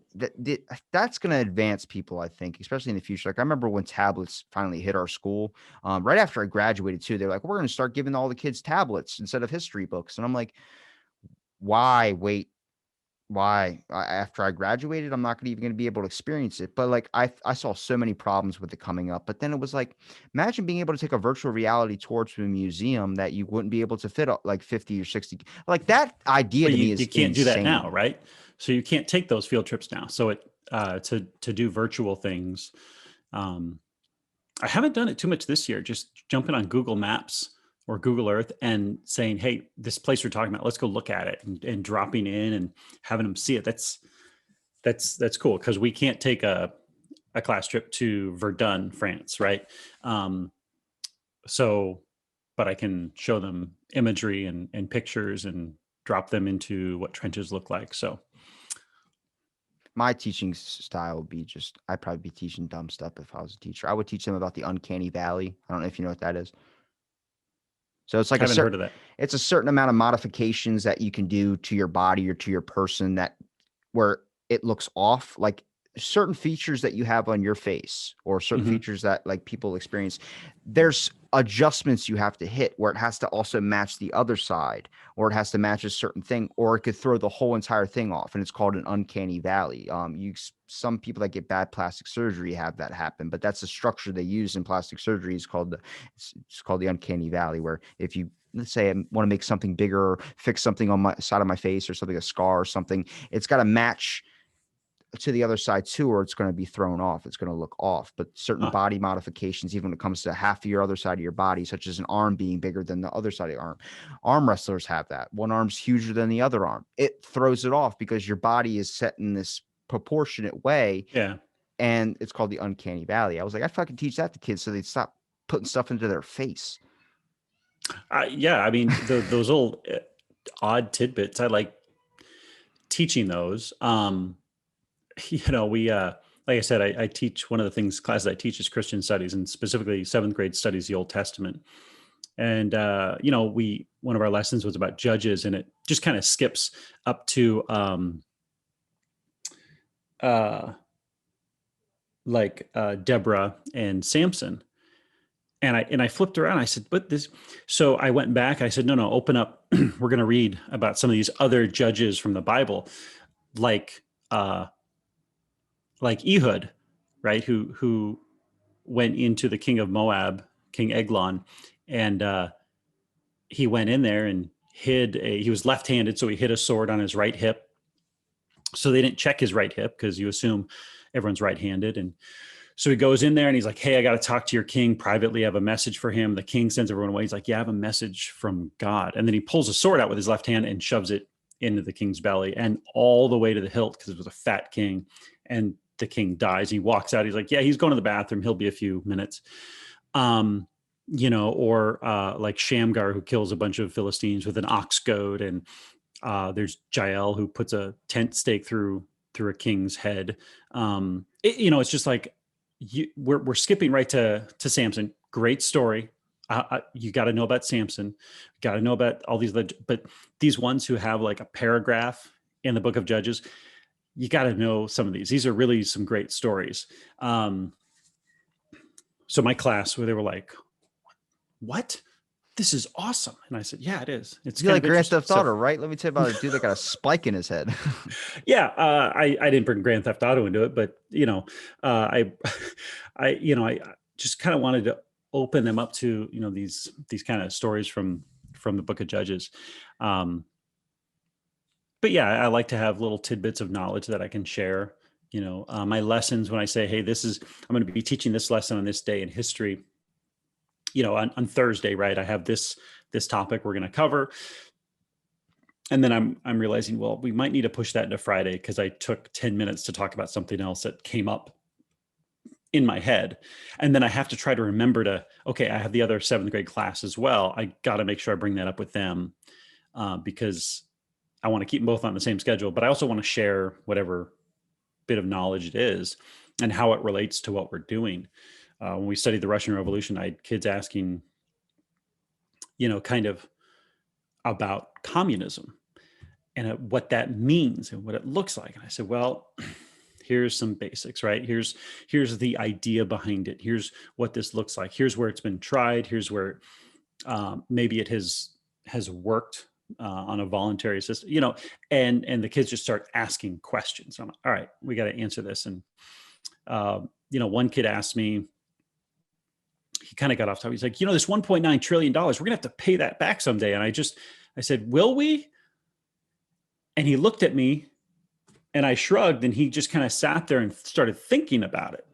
S2: that's going to advance people, I think, especially in the future. Like, I remember when tablets finally hit our school, right after I graduated too, they're like, we're going to start giving all the kids tablets instead of history books. And I'm like, why after I graduated, I'm not even going to be able to experience it. But like, I saw so many problems with it coming up. But then it was like, imagine being able to take a virtual reality tour to a museum that you wouldn't be able to fit like 50 or 60. Like, that idea
S1: But
S2: to me is
S1: you can't do that now,
S2: insane.
S1: right? So you can't take those field trips now. So to do virtual things, um, I haven't done it too much this year. Just jumping on Google Maps or Google Earth and saying, "Hey, this place we're talking about, let's go look at it," and dropping in and having them see it. That's cool, because we can't take a class trip to Verdun, France, right? Um, so, but I can show them imagery and pictures and drop them into what trenches look like. So,
S2: My teaching style would be I'd probably be teaching dumb stuff if I was a teacher. I would teach them about the Uncanny Valley. I don't know if you know what that is. So it's like
S1: haven't heard of that.
S2: it's a certain amount of modifications that you can do to your body or to your person that where it looks off, like certain features that you have on your face or certain
S1: Hmm.
S2: features that like people experience. There's adjustments you have to hit where it has to also match the other side, or it has to match a certain thing, or it could throw the whole entire thing off. And it's called an uncanny valley. Some people that get bad plastic surgery have that happen, but that's the structure they use in plastic surgery. It's called the uncanny valley, where if you, let's say, I want to make something bigger or fix something on my side of my face or something, a scar or something, it's got to match to the other side too, or it's going to be thrown off. It's going to look off. But certain
S1: Huh.
S2: body modifications, even when it comes to half of your other side of your body, such as an arm being bigger than the other side of your arm wrestlers have that. One arm's huger than the other arm. It throws it off because your body is set in this proportionate way,
S1: Yeah.
S2: and it's called the uncanny valley. I was like, I fucking teach that to kids so they'd stop putting stuff into their face.
S1: Yeah. I mean, those little odd tidbits, I like teaching those. We, like I said, I teach, one of the classes I teach is Christian studies, and specifically seventh grade studies, the Old Testament. And, one of our lessons was about judges, and it just kind of skips up to, uh, Deborah and Samson. And I flipped around. I said, "But this." So I went back. I said, "No, open up. We're going to read about some of these other judges from the Bible, like uh, like Ehud, right? Who went into the king of Moab, King Eglon, and he went in there and he was left-handed, so he hid a sword on his right hip. So they didn't check his right hip, because you assume everyone's right-handed. And so he goes in there and he's like, "Hey, I got to talk to your king privately. I have a message for him." The king sends everyone away. He's like, "Yeah, I have a message from God." And then he pulls a sword out with his left hand and shoves it into the king's belly, and all the way to the hilt, because it was a fat king. And the king dies. He walks out. He's like, "Yeah, he's going to the bathroom. He'll be a few minutes." Or like Shamgar, who kills a bunch of Philistines with an ox goad. And there's Jael, who puts a tent stake through a king's head. It's just like, we're skipping right to Samson. Great story. You got to know about Samson. Got to know about all these, but these ones who have like a paragraph in the book of Judges, you got to know some of these. These are really some great stories. So my class, where they were like, "What? This is awesome." And I said, "Yeah, it is. It's
S2: You
S1: kind
S2: like
S1: of
S2: Grand
S1: interesting."
S2: Theft Auto, right? Let me tell you about a dude that got a spike in his head.
S1: Yeah, I didn't bring Grand Theft Auto into it, but I I just kind of wanted to open them up to these kind of stories from the Book of Judges. Um, but yeah, I like to have little tidbits of knowledge that I can share. My lessons, when I say, hey, I'm going to be teaching this lesson on this day in history, on Thursday, right? I have this topic we're going to cover. And then I'm realizing, well, we might need to push that into Friday because I took 10 minutes to talk about something else that came up in my head. And then I have to try to remember okay, I have the other 7th grade class as well. I got to make sure I bring that up with them because I want to keep them both on the same schedule, but I also want to share whatever bit of knowledge it is and how it relates to what we're doing. When we studied the Russian Revolution, I had kids asking, kind of about communism and what that means and what it looks like. And I said, well, here's some basics, right? Here's the idea behind it. Here's what this looks like. Here's where it's been tried. Here's where maybe it has worked on a voluntary system, and the kids just start asking questions. I'm like, all right, we got to answer this. And, one kid asked me, he kind of got off topic. He's like, this $1.9 trillion, we're going to have to pay that back someday. And I said, will we? And he looked at me and I shrugged, and he just kind of sat there and started thinking about it,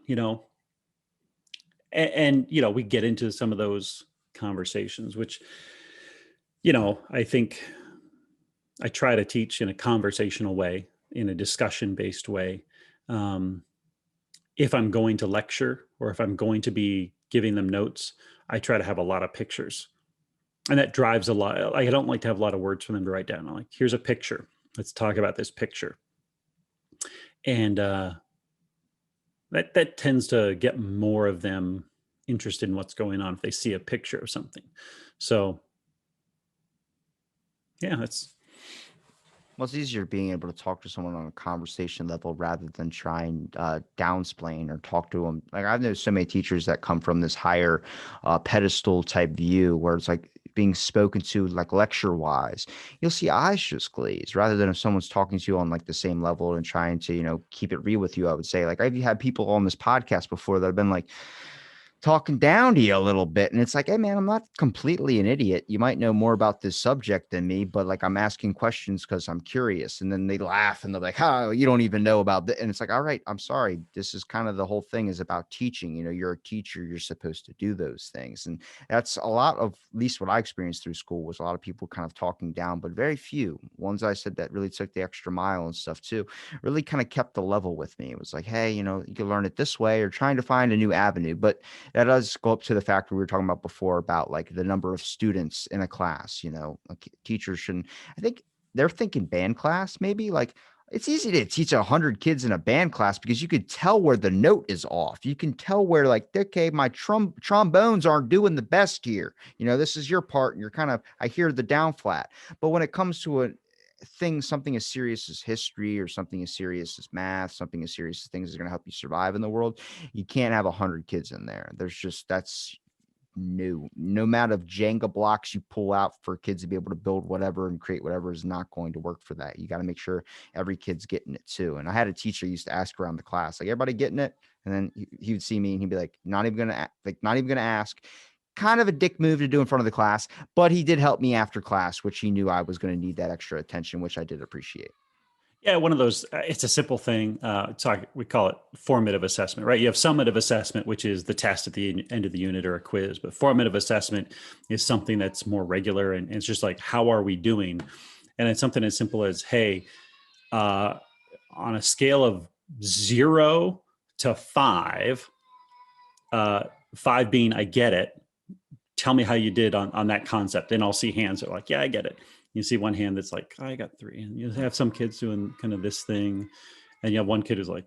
S1: and we get into some of those conversations, which, I think I try to teach in a conversational way, in a discussion-based way. If I'm going to lecture or if I'm going to be giving them notes, I try to have a lot of pictures. And that drives a lot. I don't like to have a lot of words for them to write down. I'm like, here's a picture. Let's talk about this picture. And that tends to get more of them interested in what's going on if they see a picture of something. So, yeah,
S2: Well, it's easier being able to talk to someone on a conversation level rather than try and downsplain or talk to them. Like I've known so many teachers that come from this higher pedestal type view where it's like being spoken to like lecture wise, you'll see eyes just glaze rather than if someone's talking to you on like the same level and trying to, keep it real with you. I would say like I've had people on this podcast before that have been like talking down to you a little bit. And it's like, hey man, I'm not completely an idiot. You might know more about this subject than me, but like I'm asking questions because I'm curious. And then they laugh and they're like, oh, you don't even know about that. And it's like, all right, I'm sorry. This is kind of the whole thing is about teaching. You're a teacher, you're supposed to do those things. And that's a lot of, at least what I experienced through school was a lot of people kind of talking down, but very few ones I said that really took the extra mile and stuff too, really kind of kept the level with me. It was like, hey, you can learn it this way or trying to find a new avenue. But that does go up to the factor we were talking about before about like the number of students in a class, like teachers shouldn't, I think they're thinking band class, maybe like it's easy to teach 100 kids in a band class because you could tell where the note is off. You can tell where like, okay, my trombones aren't doing the best here. This is your part and you're kind of, I hear the down flat. But when it comes to something as serious as history or something as serious as math, something as serious as things that are going to help you survive in the world, you can't have 100 kids in there. That's no amount of Jenga blocks you pull out for kids to be able to build whatever and create whatever is not going to work for that. You got to make sure every kid's getting it too. And I had a teacher used to ask around the class, like, everybody getting it? And then he would see me and he'd be like, not even going to ask. Kind of a dick move to do in front of the class, but he did help me after class, which he knew I was going to need that extra attention, which I did appreciate.
S1: Yeah, one of those, it's a simple thing. We call it formative assessment, right? You have summative assessment, which is the test at the end of the unit or a quiz, but formative assessment is something that's more regular. And it's just like, how are we doing? And it's something as simple as, hey, on a scale of 0 to 5, 5 being, I get it. Tell me how you did on that concept. And I'll see hands that are like, yeah, I get it. You see one hand that's like, I got 3. And you have some kids doing kind of this thing. And you have one kid who's like,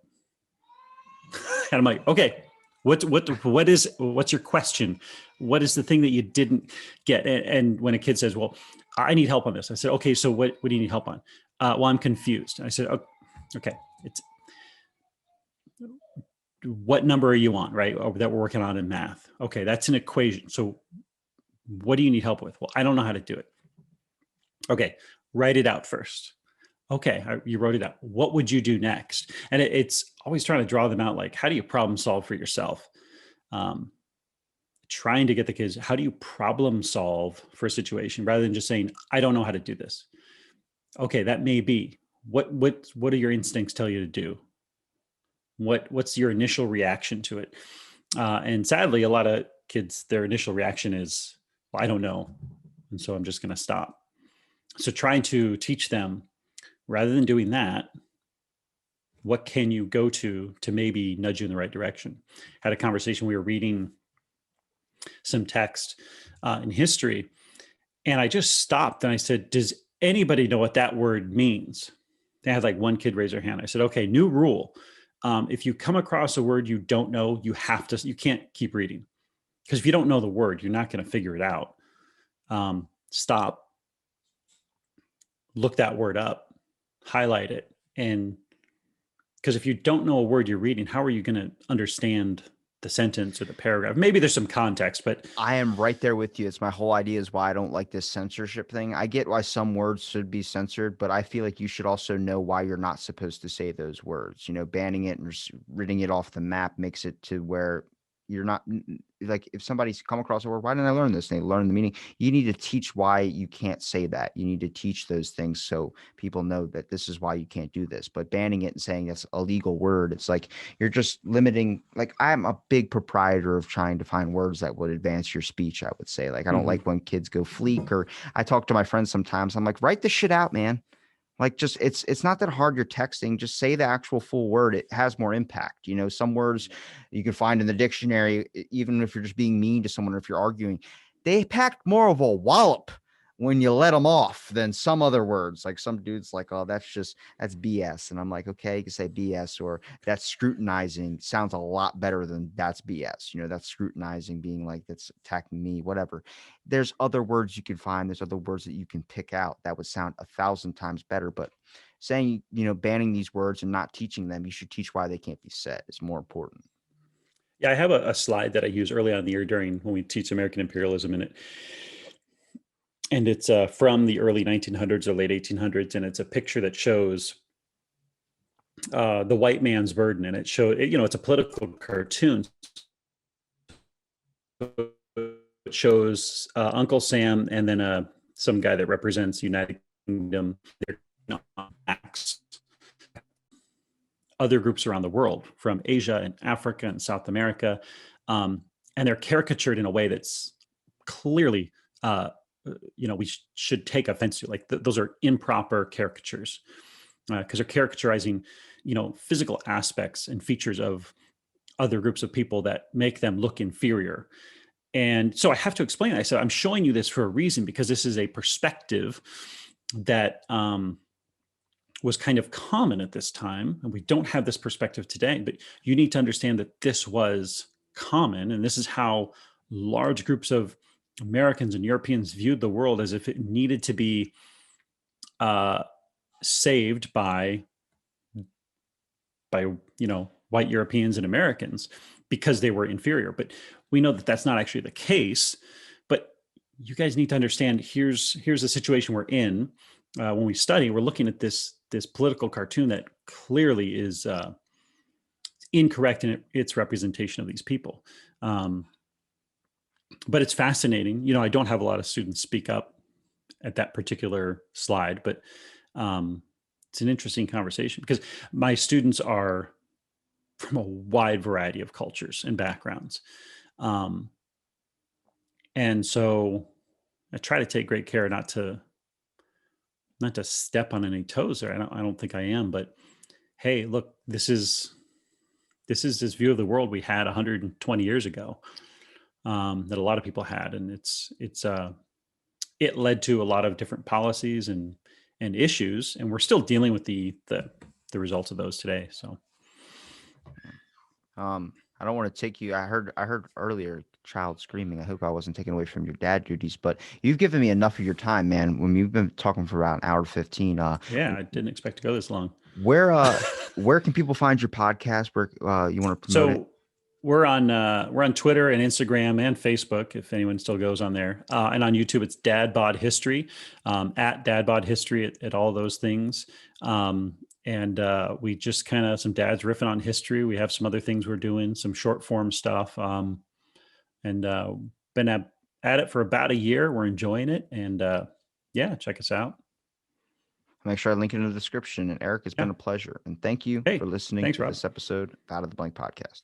S1: and I'm like, okay, what's your question? What is the thing that you didn't get? And when a kid says, well, I need help on this. I said, okay, so what do you need help on? Well, I'm confused. And I said, oh, okay, what number are you on, right? That we're working on in math. Okay, that's an equation. So what do you need help with? Well, I don't know how to do it. Okay, write it out first. Okay, you wrote it out. What would you do next? And it's always trying to draw them out, like, how do you problem solve for yourself? Trying to get the kids, how do you problem solve for a situation rather than just saying, I don't know how to do this. Okay, that may be. What do your instincts tell you to do? What's your initial reaction to it? And sadly, a lot of kids, their initial reaction is, well, I don't know. And so I'm just going to stop. So trying to teach them, rather than doing that, what can you go to maybe nudge you in the right direction? Had a conversation. We were reading some text in history, and I just stopped and I said, does anybody know what that word means? They had like one kid raise their hand. I said, okay, new rule. If you come across a word you don't know, you can't keep reading, because if you don't know the word, you're not going to figure it out. Stop, look that word up, highlight it. And because if you don't know a word you're reading, how are you going to understand the sentence or the paragraph? Maybe there's some context, but
S2: I am right there with you. It's my whole idea is why I don't like this censorship thing. I get why some words should be censored, but I feel like you should also know why you're not supposed to say those words. Banning it and ridding it off the map makes it to where you're not like, if somebody's come across a word, why didn't I learn this? And they learn the meaning. You need to teach why you can't say that. You need to teach those things so people know that this is why you can't do this. But banning it and saying that's a legal word, it's like you're just limiting. Like, I'm a big proprietor of trying to find words that would advance your speech. I would say, like, I don't like when kids go fleek, or I talk to my friends sometimes. I'm like, write this shit out, man. Like, just it's not that hard. You're texting, just say the actual full word. It has more impact. Some words you can find in the dictionary, even if you're just being mean to someone, or if you're arguing, they packed more of a wallop when you let them off than some other words. Like, some dudes like, oh, that's BS. And I'm like, okay, you can say BS, or that's scrutinizing. Sounds a lot better than that's BS. That's scrutinizing, being like, that's attacking me, whatever. There's other words you can find. There's other words that you can pick out that would sound 1,000 times better. But saying, banning these words and not teaching them, you should teach why they can't be said. It's more important.
S1: yeah, I have a slide that I use early on in the year during when we teach American imperialism in it. And it's from the early 1900s or late 1800s. And it's a picture that shows the white man's burden. And it's a political cartoon. It shows Uncle Sam and then some guy that represents United Kingdom. Other groups around the world, from Asia and Africa and South America. And they're caricatured in a way that's clearly, we should take offense to. Like, those are improper caricatures, because they're caricaturizing, physical aspects and features of other groups of people that make them look inferior. And so I have to explain. I said, I'm showing you this for a reason, because this is a perspective that was kind of common at this time. And we don't have this perspective today, but you need to understand that this was common. And this is how large groups of Americans and Europeans viewed the world, as if it needed to be saved by white Europeans and Americans, because they were inferior. But we know that that's not actually the case. But you guys need to understand, here's the situation we're in. When we study, we're looking at this political cartoon that clearly is incorrect in its representation of these people. But it's fascinating. I don't have a lot of students speak up at that particular slide, but it's an interesting conversation, because my students are from a wide variety of cultures and backgrounds. And so I try to take great care not to step on any toes there. I don't think I am, but hey, look, this is this view of the world we had 120 years ago, that a lot of people had. And it led to a lot of different policies and issues, and we're still dealing with the results of those today. So,
S2: I don't want to take you. I heard earlier child screaming. I hope I wasn't taken away from your dad duties, but you've given me enough of your time, man. When you've been talking for about an hour 15.
S1: Yeah, I didn't expect to go this long.
S2: Where can people find your podcast? Where you want to promote it?
S1: We're on Twitter and Instagram and Facebook, if anyone still goes on there, and on YouTube it's Dad Bod History, at Dad Bod History at all those things. And we just kind of, some dads riffing on history. We have some other things we're doing, some short form stuff, and been at it for about a year. We're enjoying it, and yeah, check us out.
S2: make sure I link it in the description. And Eric, it's been a pleasure. And thank you
S1: Hey,
S2: for listening
S1: thanks,
S2: to
S1: Rob.
S2: this episode of Out of the Blank podcast.